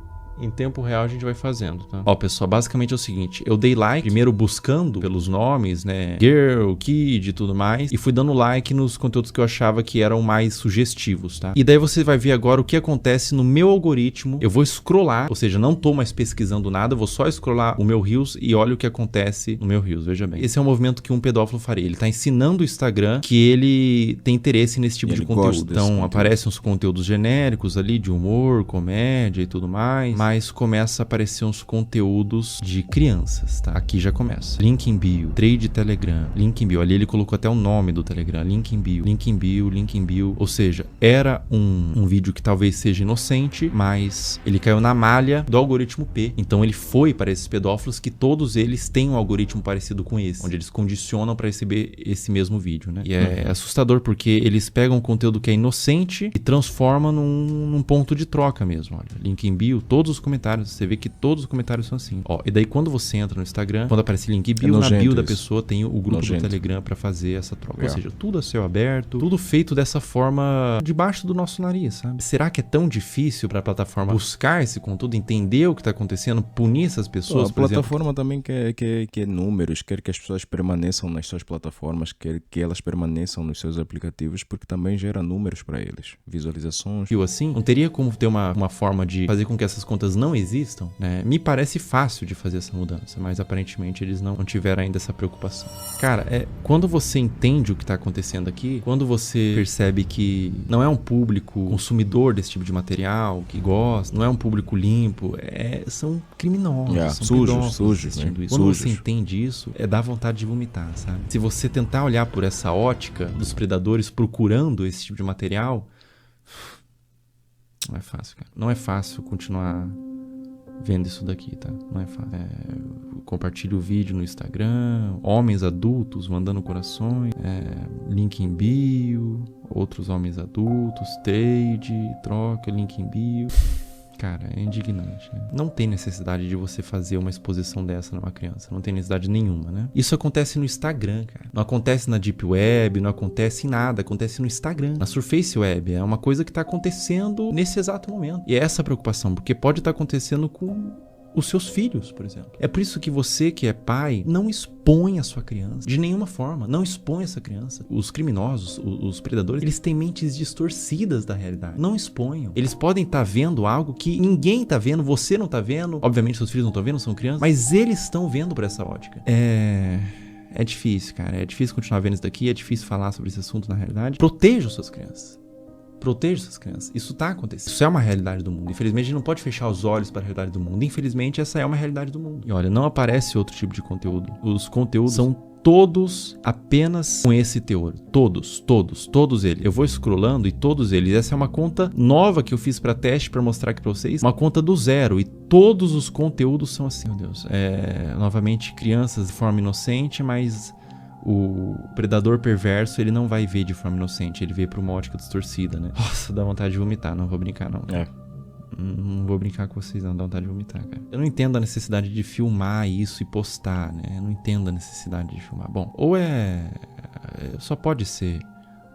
Em tempo real a gente vai fazendo, tá? Ó, pessoal, basicamente é o seguinte. Eu dei like, primeiro buscando pelos nomes, né? Girl, Kid e tudo mais. E fui dando like nos conteúdos que eu achava que eram mais sugestivos, tá? E daí você vai ver agora o que acontece no meu algoritmo. Eu vou scrollar, ou seja, não tô mais pesquisando nada. Eu vou só scrollar o meu Reels e olha o que acontece no meu Reels, veja bem. Esse é um movimento que um pedófilo faria. Ele tá ensinando o Instagram que ele tem interesse nesse tipo de conteúdo. Então, aparecem uns conteúdos genéricos ali de humor, comédia e tudo mais. Mas começa a aparecer uns conteúdos de crianças, tá? Aqui já começa. Link em bio, trade Telegram, link em bio. Ali ele colocou até o nome do Telegram, link em bio, link em bio, link em bio. Ou seja, era um vídeo que talvez seja inocente, mas ele caiu na malha do algoritmo P. Então ele foi para esses pedófilos que todos eles têm um algoritmo parecido com esse, onde eles condicionam para receber esse mesmo vídeo, né? E é assustador porque eles pegam um conteúdo que é inocente e transformam num ponto de troca mesmo. Olha, link em bio, todos os comentários, você vê que todos os comentários são assim. Ó, e daí quando você entra no Instagram, quando aparece link bio, na bio da pessoa tem o grupo do Telegram pra fazer essa troca. Ou seja, tudo a céu aberto, tudo feito dessa forma debaixo do nosso nariz, sabe? Será que é tão difícil pra plataforma buscar esse conteúdo, entender o que tá acontecendo, punir essas pessoas, a plataforma também quer números, quer que as pessoas permaneçam nas suas plataformas, quer que elas permaneçam nos seus aplicativos, porque também gera números pra eles, visualizações. E assim, não teria como ter uma forma de fazer com que essas contas não existam, né? Me parece fácil de fazer essa mudança, mas aparentemente eles não tiveram ainda essa preocupação. Cara, quando você entende o que tá acontecendo aqui, quando você percebe que não é um público consumidor desse tipo de material, que gosta, não é um público limpo, são criminosos, são sujos, né? Quando você entende isso, dá vontade de vomitar, sabe? Se você tentar olhar por essa ótica dos predadores procurando esse tipo de material, não é fácil, cara. Não é fácil continuar vendo isso daqui, tá? Não é fácil. Compartilhe o vídeo no Instagram, homens adultos mandando corações, link em bio, outros homens adultos, trade, troca, link em bio. Cara, é indignante, né? Não tem necessidade de você fazer uma exposição dessa numa criança. Não tem necessidade nenhuma, né? Isso acontece no Instagram, cara. Não acontece na Deep Web, não acontece em nada. Acontece no Instagram. Na Surface Web. É uma coisa que tá acontecendo nesse exato momento. E é essa a preocupação, porque pode estar acontecendo com os seus filhos, por exemplo. É por isso que você, que é pai, não expõe a sua criança. De nenhuma forma. Não expõe essa criança. Os criminosos, os predadores, eles têm mentes distorcidas da realidade. Não exponham. Eles podem estar vendo algo que ninguém está vendo, você não está vendo. Obviamente, seus filhos não estão vendo, são crianças. Mas eles estão vendo por essa ótica. É difícil, cara. É difícil continuar vendo isso daqui, é difícil falar sobre esse assunto na realidade. Protejam suas crianças. Protejam suas crianças. Isso tá acontecendo. Isso é uma realidade do mundo. Infelizmente, a gente não pode fechar os olhos para a realidade do mundo. Infelizmente, essa é uma realidade do mundo. E olha, não aparece outro tipo de conteúdo. Os conteúdos são todos apenas com esse teor. Todos eles. Eu vou scrollando e todos eles. Essa é uma conta nova que eu fiz para teste para mostrar aqui para vocês. Uma conta do zero. E todos os conteúdos são assim. Meu Deus. Novamente, crianças de forma inocente, mas o predador perverso, ele não vai ver de forma inocente. Ele vê por uma ótica distorcida, né? Nossa, dá vontade de vomitar. Não vou brincar, não. Não vou brincar com vocês, não. Dá vontade de vomitar, cara. Eu não entendo a necessidade de filmar isso e postar, né? Eu não entendo a necessidade de filmar. Bom, ou só pode ser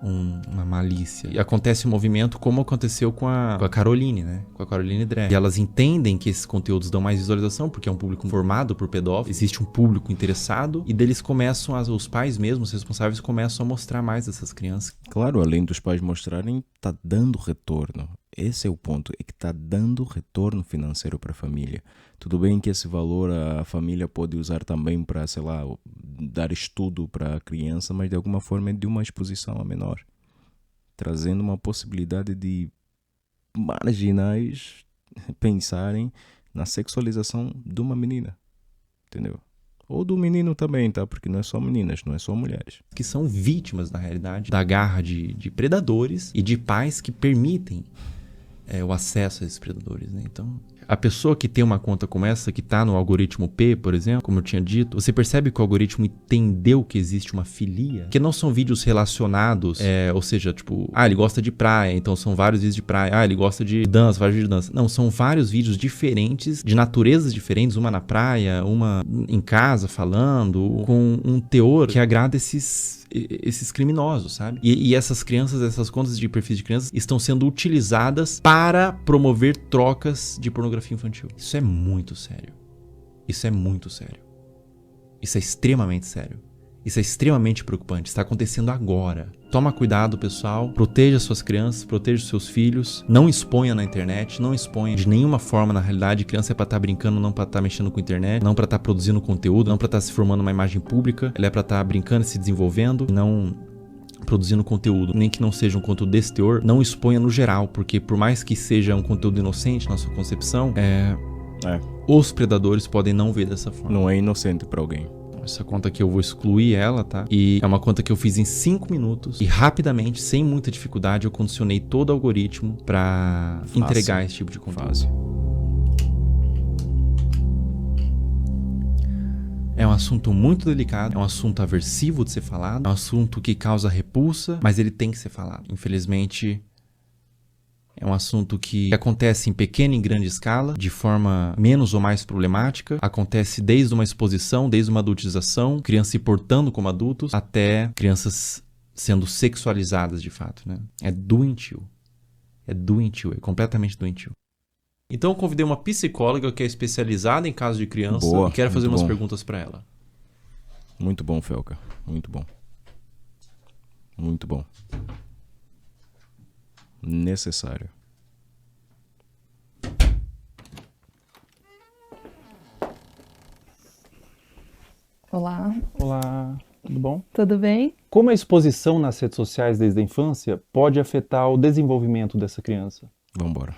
uma malícia. E acontece um movimento como aconteceu com a Caroline, né? Com a Caroline Dre. E elas entendem que esses conteúdos dão mais visualização, porque é um público formado por pedófilos. Existe um público interessado. E deles começam, os pais mesmos, os responsáveis, começam a mostrar mais dessas crianças. Claro, além dos pais mostrarem, tá dando retorno. Esse é o ponto, é que está dando retorno financeiro para a família. Tudo bem que esse valor a família pode usar também para, sei lá, dar estudo para a criança, mas de alguma forma é de uma exposição a menor, trazendo uma possibilidade de marginais pensarem na sexualização de uma menina, entendeu? Ou do menino também, tá? Porque não é só meninas, não é só mulheres. Que são vítimas, na realidade, da garra de predadores e de pais que permitem o acesso a esses predadores, né? Então, a pessoa que tem uma conta como essa, que tá no algoritmo P, por exemplo, como eu tinha dito, você percebe que o algoritmo entendeu que existe uma filia, que não são vídeos relacionados, ou seja, tipo, ele gosta de praia, então são vários vídeos de praia, ele gosta de dança, vários vídeos de dança. Não, são vários vídeos diferentes, de naturezas diferentes, uma na praia, uma em casa falando, com um teor que agrada esses criminosos, sabe? E essas crianças, essas contas de perfis de crianças estão sendo utilizadas para promover trocas de pornografia infantil. Isso é muito sério. Isso é muito sério. Isso é extremamente sério. Isso é extremamente preocupante. Está acontecendo agora. Toma cuidado, pessoal. Proteja suas crianças, proteja os seus filhos. Não exponha na internet, não exponha de nenhuma forma na realidade. Criança é pra estar brincando, não pra estar mexendo com a internet, não pra estar produzindo conteúdo, não pra estar se formando uma imagem pública. Ela é pra estar brincando e se desenvolvendo, não produzindo conteúdo, nem que não seja um conteúdo desse teor. Não exponha no geral, porque por mais que seja um conteúdo inocente na sua concepção, os predadores podem não ver dessa forma. Não é inocente pra alguém. Essa conta aqui eu vou excluir ela, tá? E é uma conta que eu fiz em 5 minutos. E rapidamente, sem muita dificuldade, eu condicionei todo o algoritmo pra entregar esse tipo de conteúdo. É um assunto muito delicado, é um assunto aversivo de ser falado, é um assunto que causa repulsa, mas ele tem que ser falado. Infelizmente, é um assunto que acontece em pequena e grande escala, de forma menos ou mais problemática. Acontece desde uma exposição, desde uma adultização, crianças se portando como adultos, até crianças sendo sexualizadas de fato, né? É doentio. É doentio, é completamente doentio. Então eu convidei uma psicóloga que é especializada em casos de criança e quero fazer umas perguntas para ela. Muito bom, Felca. Muito bom. Muito bom. Necessário. Olá. Olá, tudo bom? Tudo bem? Como a exposição nas redes sociais desde a infância pode afetar o desenvolvimento dessa criança? Vamos embora.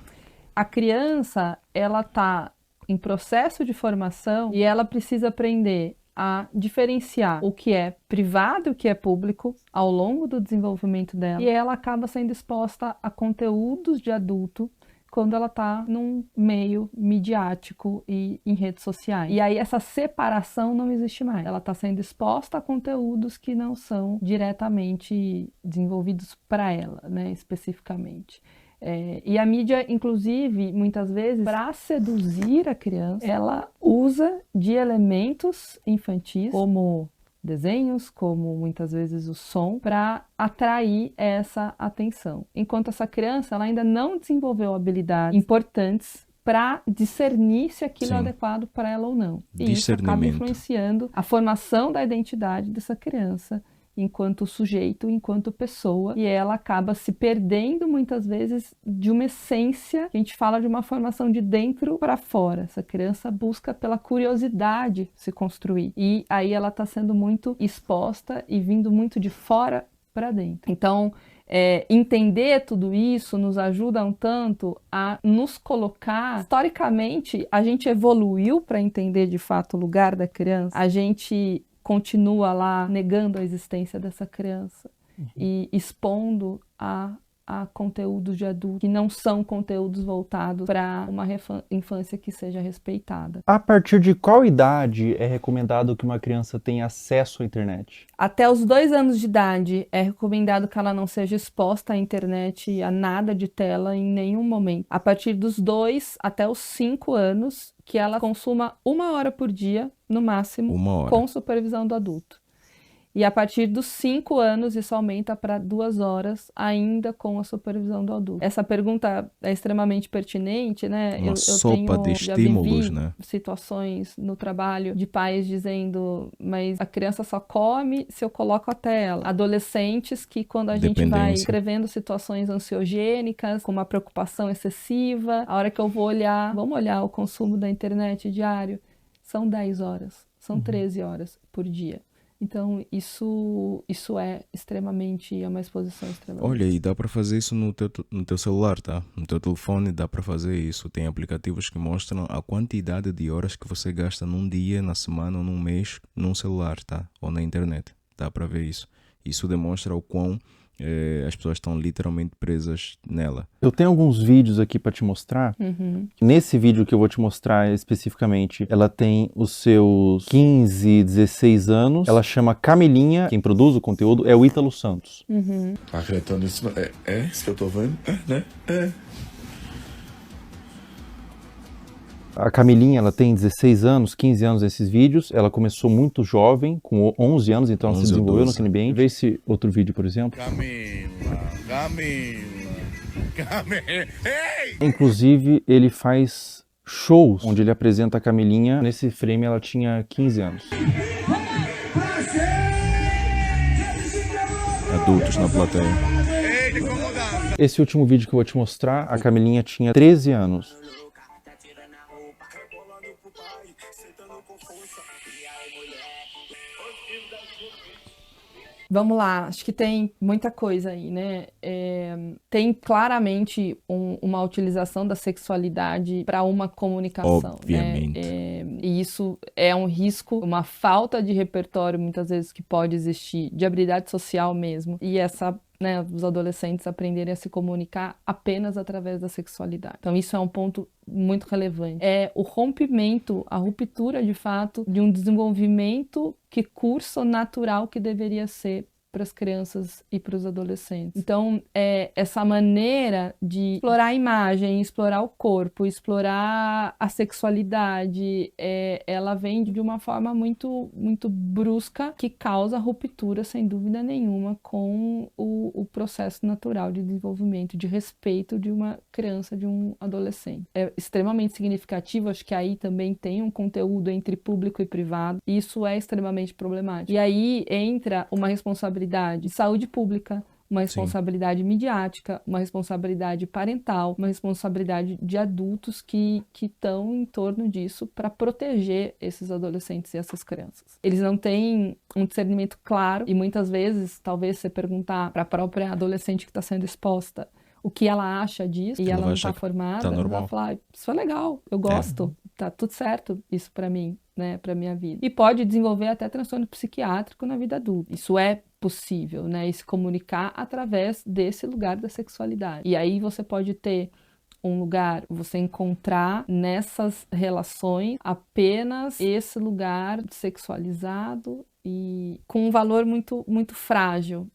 A criança, ela tá em processo de formação e ela precisa aprender a diferenciar o que é privado e o que é público ao longo do desenvolvimento dela. E ela acaba sendo exposta a conteúdos de adulto quando ela está num meio midiático e em redes sociais. E aí essa separação não existe mais. Ela está sendo exposta a conteúdos que não são diretamente desenvolvidos para ela, né, especificamente. E a mídia, inclusive, muitas vezes, para seduzir a criança, ela usa de elementos infantis, como desenhos, como muitas vezes o som, para atrair essa atenção. Enquanto essa criança ela ainda não desenvolveu habilidades importantes para discernir se aquilo é adequado para ela ou não. E isso acaba influenciando a formação da identidade dessa criança enquanto sujeito, enquanto pessoa, e ela acaba se perdendo muitas vezes de uma essência, que a gente fala de uma formação de dentro para fora. Essa criança busca pela curiosidade se construir, e aí ela está sendo muito exposta e vindo muito de fora para dentro. Então, entender tudo isso nos ajuda um tanto a nos colocar. Historicamente, a gente evoluiu para entender de fato o lugar da criança. A gente continua lá negando a existência dessa criança e expondo a conteúdos de adulto que não são conteúdos voltados para uma infância que seja respeitada. A partir de qual idade é recomendado que uma criança tenha acesso à internet? Até os 2 anos de idade é recomendado que ela não seja exposta à internet, a nada de tela em nenhum momento. A partir dos 2 até os 5 anos, que ela consuma 1 hora por dia, no máximo, com supervisão do adulto. E a partir dos 5 anos, isso aumenta para 2 horas, ainda com a supervisão do adulto. Essa pergunta é extremamente pertinente, né? Uma sopa de estímulos, né? Situações no trabalho de pais dizendo, mas a criança só come se eu coloco a tela. Adolescentes que, quando a gente vai escrevendo situações ansiogênicas, com uma preocupação excessiva, a hora que eu vou olhar, vamos olhar o consumo da internet diário, são 10 horas, são 13 horas por dia. Então, isso é uma exposição extremamente... Olha, e dá para fazer isso no teu celular, tá? No teu telefone dá para fazer isso. Tem aplicativos que mostram a quantidade de horas que você gasta num dia, na semana ou num mês num celular, tá? Ou na internet. Dá para ver isso. Isso demonstra o quão as pessoas estão literalmente presas nela. Eu tenho alguns vídeos aqui para te mostrar. Nesse vídeo que eu vou te mostrar especificamente, ela tem os seus 15, 16 anos. Ela chama Camilinha. Quem produz o conteúdo é o Ítalo Santos. Tá acreditando nisso? É isso que eu tô vendo? Né? A Camilinha, ela tem 16 anos, 15 anos nesses vídeos. Ela começou muito jovem, com 11 anos, então ela se desenvolveu naquele ambiente. Vê esse outro vídeo, por exemplo. Camila. Ei! Inclusive, ele faz shows onde ele apresenta a Camilinha. Nesse frame, ela tinha 15 anos. Adultos na plateia. Esse último vídeo que eu vou te mostrar, a Camilinha tinha 13 anos. Vamos lá, acho que tem muita coisa aí, né? Tem claramente uma utilização da sexualidade para uma comunicação. Obviamente. Né? E isso é um risco, uma falta de repertório, muitas vezes, que pode existir, de habilidade social mesmo. E os adolescentes aprenderem a se comunicar apenas através da sexualidade. Então isso é um ponto muito relevante. É o rompimento, a ruptura de fato de um desenvolvimento que curso natural que deveria ser para as crianças e para os adolescentes. Então, essa maneira de explorar a imagem, explorar o corpo, explorar a sexualidade, ela vem de uma forma muito, muito brusca, que causa ruptura, sem dúvida nenhuma, com o processo natural de desenvolvimento, de respeito de uma criança, de um adolescente. É extremamente significativo, acho que aí também tem um conteúdo entre público e privado, e isso é extremamente problemático. E aí entra uma responsabilidade de saúde pública, uma responsabilidade midiática, uma responsabilidade parental, uma responsabilidade de adultos que estão em torno disso para proteger esses adolescentes e essas crianças. Eles não têm um discernimento claro e muitas vezes, talvez você perguntar para a própria adolescente que está sendo exposta o que ela acha disso, e ela não está formada, ela vai falar, isso é legal, eu gosto, tá tudo certo isso para mim, né, para minha vida. E pode desenvolver até transtorno psiquiátrico na vida adulta. Isso é possível, né, e se comunicar através desse lugar da sexualidade. E aí você pode ter um lugar, você encontrar nessas relações apenas esse lugar sexualizado e com um valor muito, muito frágil.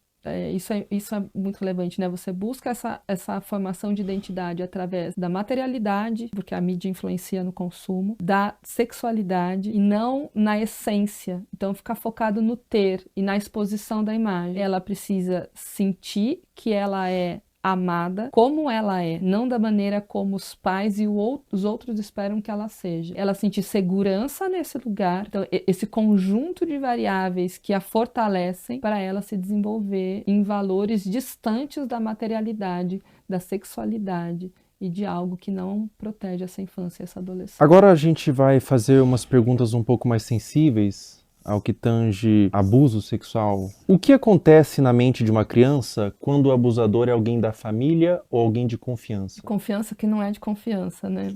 Isso é muito relevante, né? Você busca essa formação de identidade através da materialidade, porque a mídia influencia no consumo, da sexualidade e não na essência. Então, ficar focado no ter e na exposição da imagem. Ela precisa sentir que ela é amada como ela é, não da maneira como os pais e os outros esperam que ela seja. Ela sentir segurança nesse lugar, então esse conjunto de variáveis que a fortalecem para ela se desenvolver em valores distantes da materialidade, da sexualidade e de algo que não protege essa infância e essa adolescência. Agora a gente vai fazer umas perguntas um pouco mais sensíveis ao que tange abuso sexual. O que acontece na mente de uma criança quando o abusador é alguém da família ou alguém de confiança? Confiança que não é de confiança, né?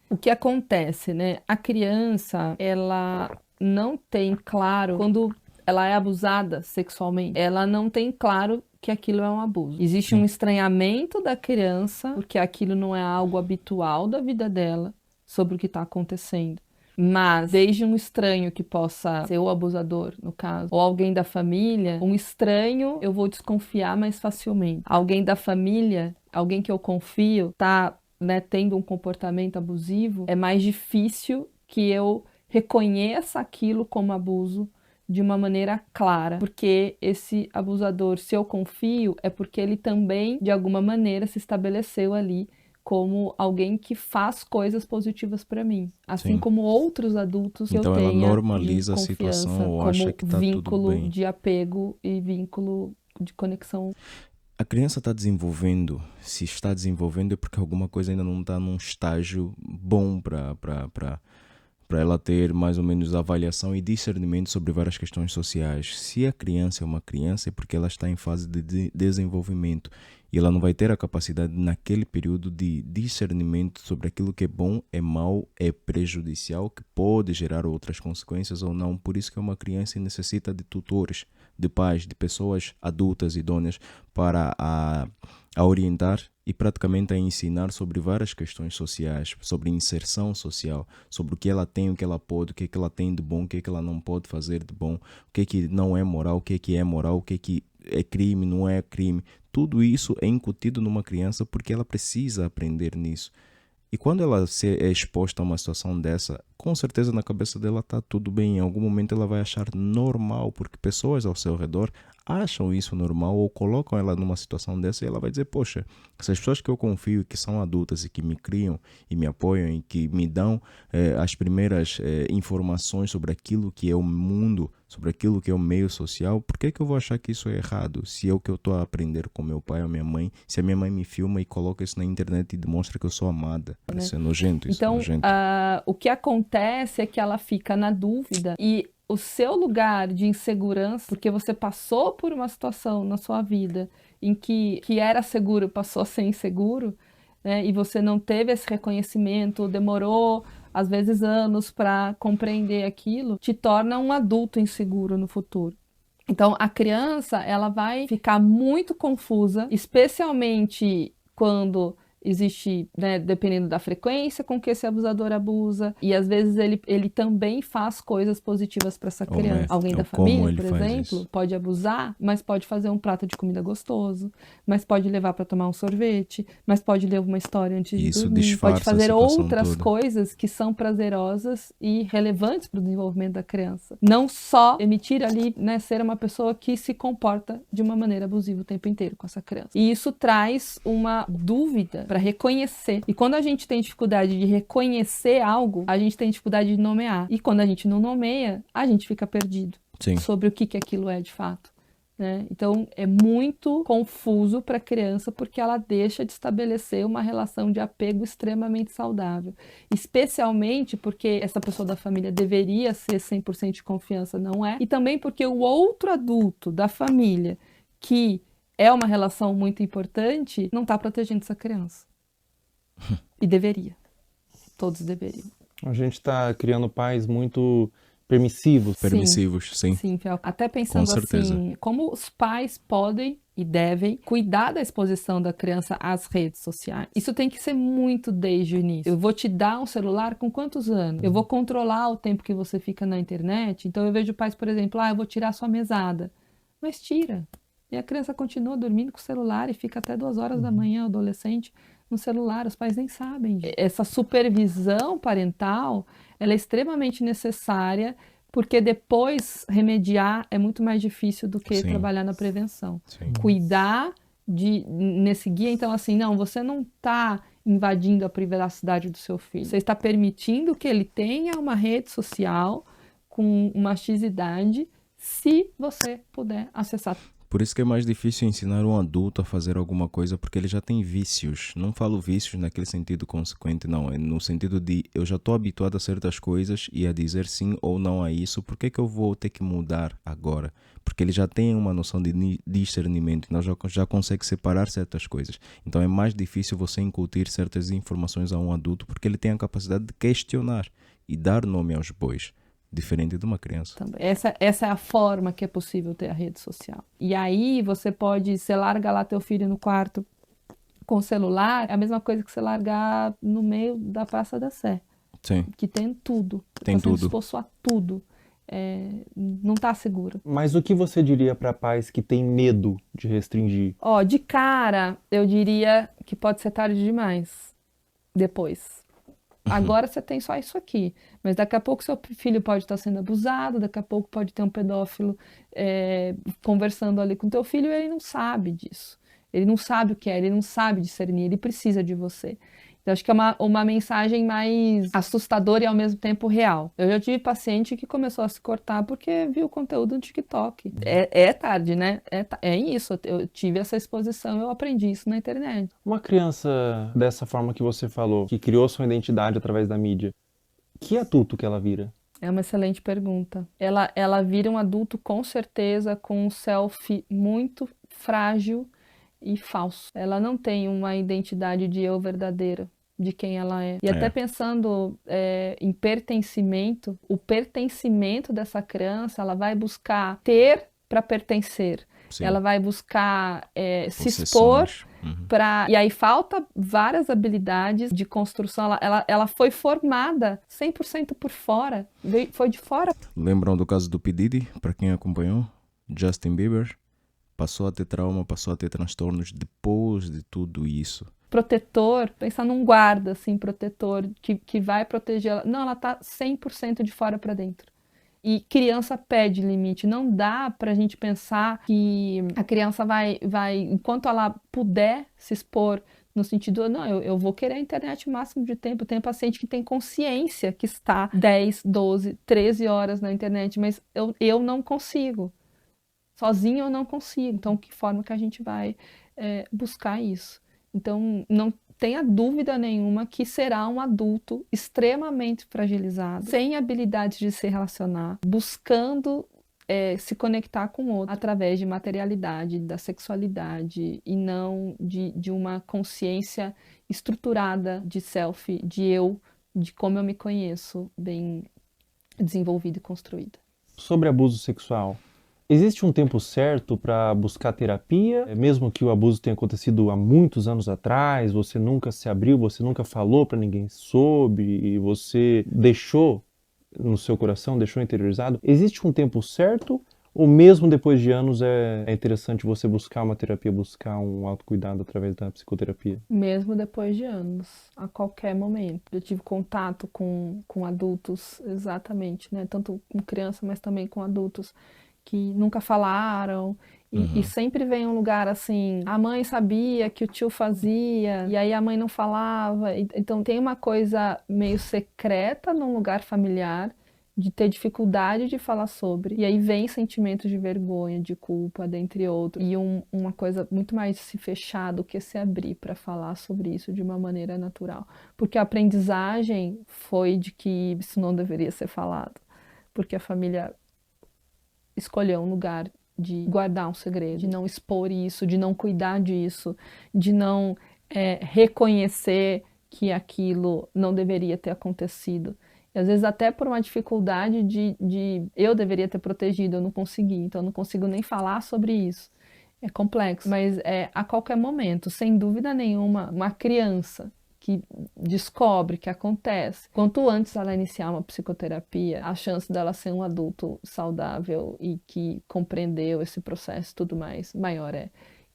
O que acontece, né? A criança, ela não tem claro, quando ela é abusada sexualmente, ela não tem claro que aquilo é um abuso. Existe um estranhamento da criança, porque aquilo não é algo habitual da vida dela, sobre o que está acontecendo. Mas, desde um estranho que possa ser o abusador, no caso, ou alguém da família, um estranho eu vou desconfiar mais facilmente. Alguém da família, alguém que eu confio, tá, né, tendo um comportamento abusivo, é mais difícil que eu reconheça aquilo como abuso de uma maneira clara, porque esse abusador, se eu confio, é porque ele também, de alguma maneira, se estabeleceu ali como alguém que faz coisas positivas para mim, assim Sim. como outros adultos que Então eu tenha ela normaliza a de situação confiança, ou como acha que tá tudo vínculo bem. de apego e vínculo de conexão. A criança está desenvolvendo, se está desenvolvendo é porque alguma coisa ainda não está num estágio bom para ela ter mais ou menos avaliação e discernimento sobre várias questões sociais. Se a criança é uma criança é porque ela está em fase de desenvolvimento e ela não vai ter a capacidade naquele período de discernimento sobre aquilo que é bom, é mau, é prejudicial, que pode gerar outras consequências ou não. Por isso que uma criança necessita de tutores, de pais, de pessoas adultas, idôneas, para a orientar e praticamente a ensinar sobre várias questões sociais, sobre inserção social, sobre o que ela tem, o que ela pode, o que ela tem de bom, o que ela não pode fazer de bom, o que não é moral, o que é moral, o que é crime, não é crime. Tudo isso é incutido numa criança porque ela precisa aprender nisso. E quando ela é exposta a uma situação dessa, com certeza na cabeça dela está tudo bem. Em algum momento ela vai achar normal, porque pessoas ao seu redor acham isso normal ou colocam ela numa situação dessa e ela vai dizer, poxa, essas pessoas que eu confio, que são adultas e que me criam e me apoiam e que me dão as primeiras informações sobre aquilo que é o mundo, sobre aquilo que é o meio social, por que eu vou achar que isso é errado? Se é o que eu estou a aprender com meu pai ou minha mãe, se a minha mãe me filma e coloca isso na internet e demonstra que eu sou amada. Isso é nojento, isso então, é nojento. O que acontece é que ela fica na dúvida e o seu lugar de insegurança, porque você passou por uma situação na sua vida em que era seguro passou a ser inseguro, né, e você não teve esse reconhecimento, demorou às vezes anos para compreender aquilo, te torna um adulto inseguro no futuro. Então a criança ela vai ficar muito confusa, especialmente quando existe, né, dependendo da frequência com que esse abusador abusa, e às vezes ele também faz coisas positivas para essa criança. Alguém da família, por exemplo, pode abusar, mas pode fazer um prato de comida gostoso, mas pode levar para tomar um sorvete, mas pode ler uma história antes de dormir, pode fazer outras coisas que são prazerosas e relevantes para o desenvolvimento da criança. Não só emitir ali, né, ser uma pessoa que se comporta de uma maneira abusiva o tempo inteiro com essa criança. E isso traz uma dúvida para reconhecer. E quando a gente tem dificuldade de reconhecer algo, a gente tem dificuldade de nomear. E quando a gente não nomeia, a gente fica perdido sobre o que aquilo é de fato, né? Então é muito confuso para a criança porque ela deixa de estabelecer uma relação de apego extremamente saudável. Especialmente porque essa pessoa da família deveria ser 100% de confiança, não é? E também porque o outro adulto da família que é uma relação muito importante, não está protegendo essa criança. E deveria. Todos deveriam. A gente está criando pais muito permissivos. Sim. Sim, até pensando assim, como os pais podem e devem cuidar da exposição da criança às redes sociais. Isso tem que ser muito desde o início. Eu vou te dar um celular com quantos anos? Eu vou controlar o tempo que você fica na internet. Então eu vejo pais, por exemplo, eu vou tirar sua mesada. Mas tira. E a criança continua dormindo com o celular e fica até 2 horas da manhã, adolescente, no celular. Os pais nem sabem. Essa supervisão parental, ela é extremamente necessária, porque depois remediar é muito mais difícil do que trabalhar na prevenção. Cuidar nesse guia. Então, assim, não, você não está invadindo a privacidade do seu filho. Você está permitindo que ele tenha uma rede social com uma X-idade, se você puder acessar. Por isso que é mais difícil ensinar um adulto a fazer alguma coisa, porque ele já tem vícios. Não falo vícios naquele sentido consequente, não. É no sentido de eu já estou habituado a certas coisas e a dizer sim ou não a isso. Por que eu vou ter que mudar agora? Porque ele já tem uma noção de discernimento, então já consegue separar certas coisas. Então é mais difícil você incutir certas informações a um adulto, porque ele tem a capacidade de questionar e dar nome aos bois. Diferente de uma criança. Também. Essa é a forma que é possível ter a rede social. E aí você larga lá teu filho no quarto com o celular, é a mesma coisa que você largar no meio da Praça da Sé. Sim. Que tem tudo. Tem tudo. Exposto a tudo. Não está seguro. Mas o que você diria para pais que têm medo de restringir? De cara, eu diria que pode ser tarde demais. Depois. Agora você tem só isso aqui, mas daqui a pouco seu filho pode estar sendo abusado, daqui a pouco pode ter um pedófilo conversando ali com teu filho e ele não sabe disso. Ele não sabe o que é, ele não sabe discernir, ele precisa de você. Então, acho que é uma mensagem mais assustadora e ao mesmo tempo real. Eu já tive paciente que começou a se cortar porque viu o conteúdo no TikTok. É tarde, né? É isso. Eu tive essa exposição, eu aprendi isso na internet. Uma criança dessa forma que você falou, que criou sua identidade através da mídia, que adulto que ela vira? É uma excelente pergunta. Ela vira um adulto com certeza com um selfie muito frágil e falso. Ela não tem uma identidade de eu verdadeira, de quem ela é. E até pensando em pertencimento, o pertencimento dessa criança, ela vai buscar ter para pertencer. Sim. Ela vai buscar se expor para... E aí falta várias habilidades de construção. Ela foi formada 100% por fora, foi de fora. Lembram do caso do P. Diddy, para quem acompanhou? Justin Bieber passou a ter trauma, passou a ter transtornos depois de tudo isso. Protetor, pensar num guarda, assim, protetor, que vai proteger ela. Não, ela tá 100% de fora para dentro. E criança pede limite. Não dá pra gente pensar que a criança vai enquanto ela puder se expor, no sentido, não, eu vou querer a internet o máximo de tempo. Tem paciente que tem consciência que está 10, 12, 13 horas na internet, mas eu não consigo. Sozinho eu não consigo. Então, que forma que a gente vai buscar isso? Então, não tenha dúvida nenhuma que será um adulto extremamente fragilizado, sem habilidades de se relacionar, buscando se conectar com o outro através de materialidade, da sexualidade e não de uma consciência estruturada de self, de eu, de como eu me conheço, bem desenvolvida e construída. Sobre abuso sexual, existe um tempo certo para buscar terapia? Mesmo que o abuso tenha acontecido há muitos anos atrás, você nunca se abriu, você nunca falou para ninguém sobre, e você deixou no seu coração, deixou interiorizado. Existe um tempo certo? Ou mesmo depois de anos é interessante você buscar uma terapia, buscar um autocuidado através da psicoterapia? Mesmo depois de anos, a qualquer momento. Eu tive contato com adultos, exatamente, né? Tanto com criança, mas também com adultos que nunca falaram, e sempre vem um lugar assim, a mãe sabia que o tio fazia, e aí a mãe não falava. Então tem uma coisa meio secreta num lugar familiar, de ter dificuldade de falar sobre, e aí vem sentimentos de vergonha, de culpa, dentre outros, e uma coisa muito mais se fechar do que se abrir para falar sobre isso de uma maneira natural. Porque a aprendizagem foi de que isso não deveria ser falado, porque a família escolher um lugar de guardar um segredo, de não expor isso, de não cuidar disso, de não reconhecer que aquilo não deveria ter acontecido. E às vezes até por uma dificuldade de eu deveria ter protegido, eu não consegui, então eu não consigo nem falar sobre isso. É complexo, mas a qualquer momento, sem dúvida nenhuma, uma criança que descobre que acontece, quanto antes ela iniciar uma psicoterapia, a chance dela ser um adulto saudável e que compreendeu esse processo e tudo mais, maior é.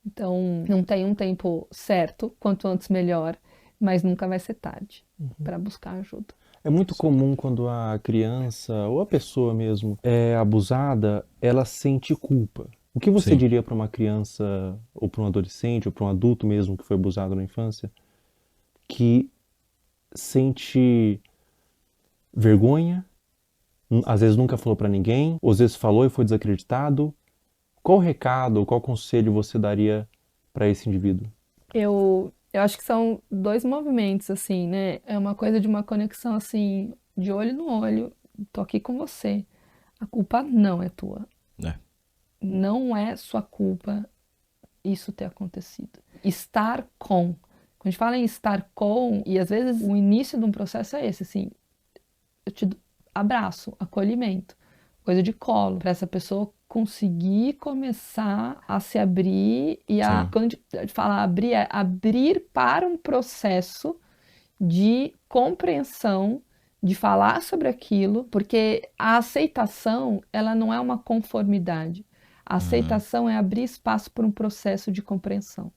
Então, não tem um tempo certo, quanto antes melhor, mas nunca vai ser tarde para buscar ajuda. É muito comum quando a criança ou a pessoa mesmo é abusada, ela sente culpa. O que você Sim. diria para uma criança, ou para um adolescente, ou para um adulto mesmo que foi abusado na infância, que sente vergonha, às vezes nunca falou para ninguém, ou às vezes falou e foi desacreditado? Qual recado, qual conselho você daria para esse indivíduo? Eu acho que são dois movimentos, assim, né? É uma coisa de uma conexão, assim, de olho no olho. Tô aqui com você. A culpa não é tua. Não é sua culpa isso ter acontecido. Estar com. Quando a gente fala em estar com, e às vezes o início de um processo é esse, assim, eu te abraço, acolhimento, coisa de colo, para essa pessoa conseguir começar a se abrir e a, quando a gente fala abrir, é abrir para um processo de compreensão, de falar sobre aquilo, porque a aceitação, ela não é uma conformidade. A aceitação é abrir espaço para um processo de compreensão.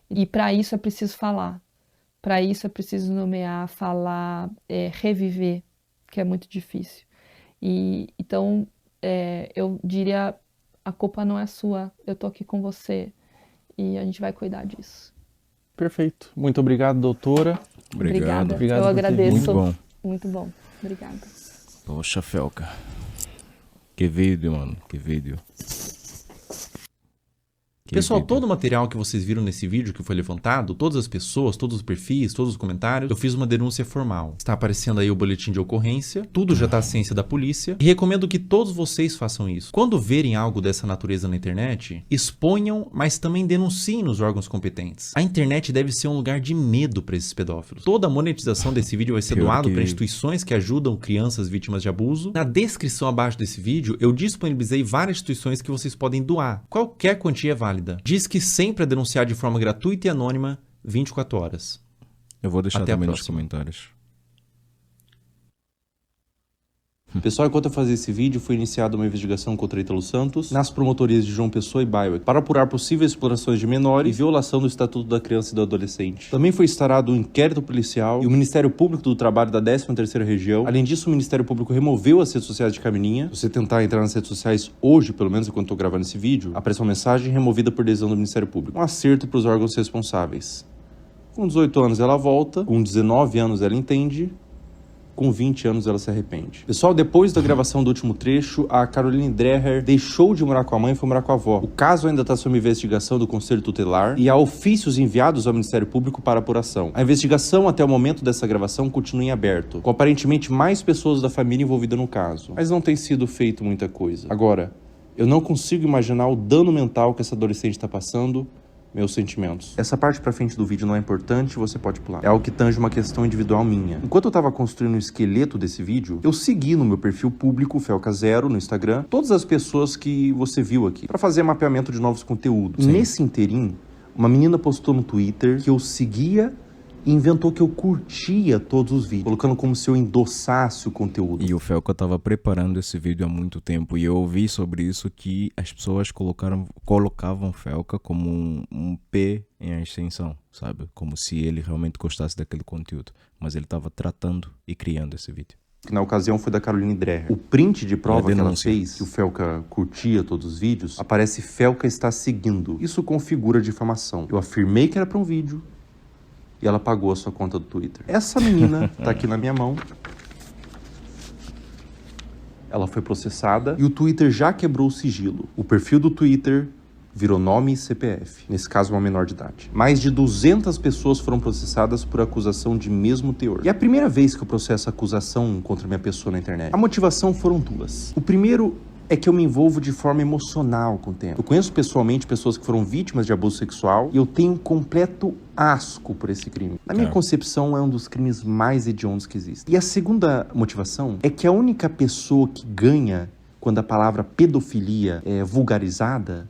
E para isso é preciso falar. Para isso é preciso nomear, falar, reviver, que é muito difícil. E então, eu diria, a culpa não é sua, eu tô aqui com você e a gente vai cuidar disso. Perfeito. Muito obrigado, doutora. Obrigada. Obrigado eu por agradeço. Muito bom. Muito bom. Obrigada. Poxa, Felca. Que vídeo, mano. Que vídeo. Pessoal, todo o material que vocês viram nesse vídeo que foi levantado, todas as pessoas, todos os perfis, todos os comentários, eu fiz uma denúncia formal. Está aparecendo aí o boletim de ocorrência, tudo já está à ciência da polícia e recomendo que todos vocês façam isso. Quando verem algo dessa natureza na internet, exponham, mas também denunciem nos órgãos competentes. A internet deve ser um lugar de medo para esses pedófilos. Toda a monetização desse vídeo vai ser doado para instituições que ajudam crianças vítimas de abuso. Na descrição abaixo desse vídeo, eu disponibilizei várias instituições que vocês podem doar. Qualquer quantia é válida. Diz que sempre é denunciar de forma gratuita e anônima 24 horas. Eu vou deixar Até também a nos próxima. comentários. Pessoal, enquanto eu fazia esse vídeo, foi iniciada uma investigação contra Ítalo Santos nas promotorias de João Pessoa e Baiuec para apurar possíveis explorações de menores e violação do Estatuto da Criança e do Adolescente. Também foi instaurado um inquérito policial e o Ministério Público do Trabalho da 13ª Região. Além disso, o Ministério Público removeu as redes sociais de Camilinha. Se você tentar entrar nas redes sociais hoje, pelo menos enquanto eu tô gravando esse vídeo, aparece uma mensagem removida por decisão do Ministério Público. Um acerto para os órgãos responsáveis. Com 18 anos ela volta, com 19 anos ela entende, com 20 anos ela se arrepende. Pessoal, depois da gravação do último trecho, a Caroline Dreher deixou de morar com a mãe e foi morar com a avó. O caso ainda está sob investigação do Conselho Tutelar e há ofícios enviados ao Ministério Público para apuração. A investigação até o momento dessa gravação continua em aberto, com aparentemente mais pessoas da família envolvidas no caso. Mas não tem sido feito muita coisa. Agora, eu não consigo imaginar o dano mental que essa adolescente está passando. Meus sentimentos. Essa parte pra frente do vídeo não é importante, você pode pular. É algo que tange uma questão individual minha. Enquanto eu tava construindo o esqueleto desse vídeo, eu segui no meu perfil público, Felca0, no Instagram, todas as pessoas que você viu aqui, pra fazer mapeamento de novos conteúdos. Nesse interim, uma menina postou no Twitter que eu seguia e inventou que eu curtia todos os vídeos, colocando como se eu endossasse o conteúdo. E o Felca tava preparando esse vídeo há muito tempo e eu ouvi sobre isso que as pessoas colocavam Felca como um P em extensão, sabe? Como se ele realmente gostasse daquele conteúdo. Mas ele tava tratando e criando esse vídeo. Que na ocasião foi da Caroline Dreher. O print de prova que ela fez, que o Felca curtia todos os vídeos, aparece Felca está seguindo. Isso configura difamação. Eu afirmei que era para um vídeo, e ela pagou a sua conta do Twitter. Essa menina tá aqui na minha mão. Ela foi processada e o Twitter já quebrou o sigilo. O perfil do Twitter virou nome e CPF. Nesse caso, uma menor de idade. Mais de 200 pessoas foram processadas por acusação de mesmo teor. E é a primeira vez que eu processo acusação contra minha pessoa na internet. A motivação foram duas. O primeiro é que eu me envolvo de forma emocional com o tema. Eu conheço pessoalmente pessoas que foram vítimas de abuso sexual e eu tenho um completo asco por esse crime. Na minha concepção, é um dos crimes mais hediondos que existem. E a segunda motivação é que a única pessoa que ganha quando a palavra pedofilia é vulgarizada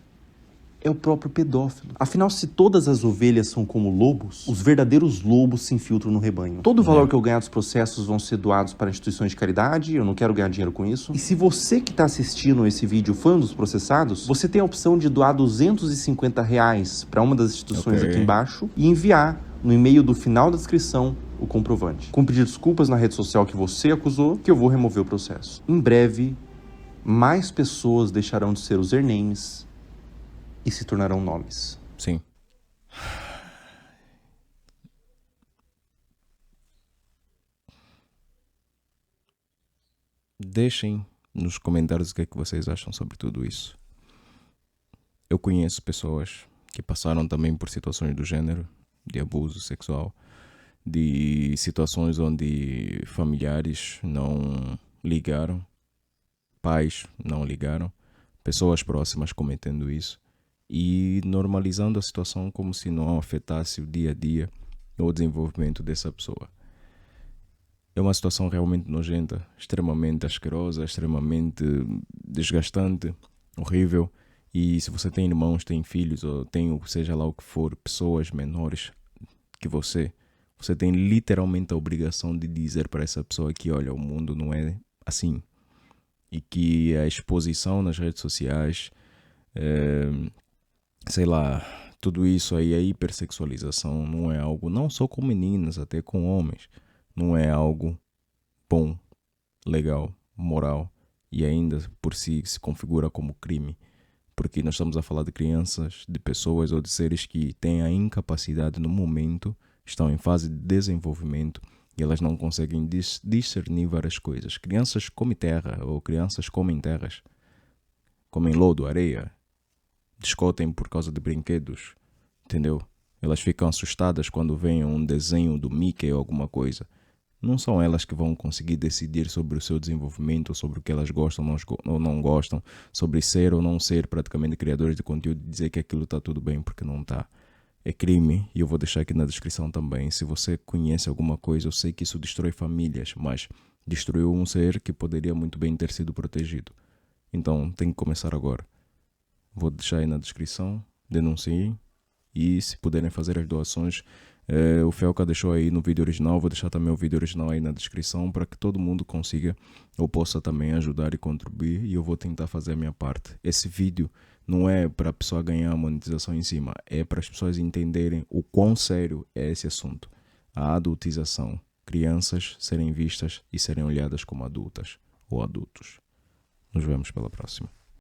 é o próprio pedófilo. Afinal, se todas as ovelhas são como lobos, os verdadeiros lobos se infiltram no rebanho. Todo o valor que eu ganhar dos processos vão ser doados para instituições de caridade, eu não quero ganhar dinheiro com isso. E se você que está assistindo esse vídeo foi um dos processados, você tem a opção de doar R$250 para uma das instituições aqui embaixo e enviar no e-mail do final da descrição o comprovante. Com pedir desculpas na rede social que você acusou, que eu vou remover o processo. Em breve, mais pessoas deixarão de ser usernames e se tornarão nomes. Sim. Deixem nos comentários o que é que vocês acham sobre tudo isso. Eu conheço pessoas que passaram também por situações do gênero, de abuso sexual, de situações onde familiares não ligaram, pais não ligaram, pessoas próximas cometendo isso e normalizando a situação como se não afetasse o dia a dia ou o desenvolvimento dessa pessoa. É uma situação realmente nojenta, extremamente asquerosa, extremamente desgastante, horrível. E se você tem irmãos, tem filhos, ou tem, seja lá o que for, pessoas menores que você tem literalmente a obrigação de dizer para essa pessoa que, olha, o mundo não é assim. E que a exposição nas redes sociais, sei lá, tudo isso aí, a hipersexualização não é algo, não só com meninas, até com homens, não é algo bom, legal, moral, e ainda por si se configura como crime, porque nós estamos a falar de crianças, de pessoas ou de seres que têm a incapacidade no momento, estão em fase de desenvolvimento e elas não conseguem discernir várias coisas. Crianças comem terra ou crianças comem terras, comem lodo, areia, discutem por causa de brinquedos, entendeu? Elas ficam assustadas quando veem um desenho do Mickey ou alguma coisa. Não são elas que vão conseguir decidir sobre o seu desenvolvimento, sobre o que elas gostam ou não gostam, sobre ser ou não ser praticamente criadores de conteúdo e dizer que aquilo está tudo bem, porque não está. É crime, e eu vou deixar aqui na descrição também. Se você conhece alguma coisa, eu sei que isso destrói famílias, mas destruiu um ser que poderia muito bem ter sido protegido. Então tem que começar agora. Vou deixar aí na descrição, denunciem, e se puderem fazer as doações, o Felca deixou aí no vídeo original, vou deixar também o vídeo original aí na descrição para que todo mundo consiga ou possa também ajudar e contribuir, e eu vou tentar fazer a minha parte. Esse vídeo não é para a pessoa ganhar monetização em cima, é para as pessoas entenderem o quão sério é esse assunto. A adultização, crianças serem vistas e serem olhadas como adultas ou adultos. Nos vemos pela próxima.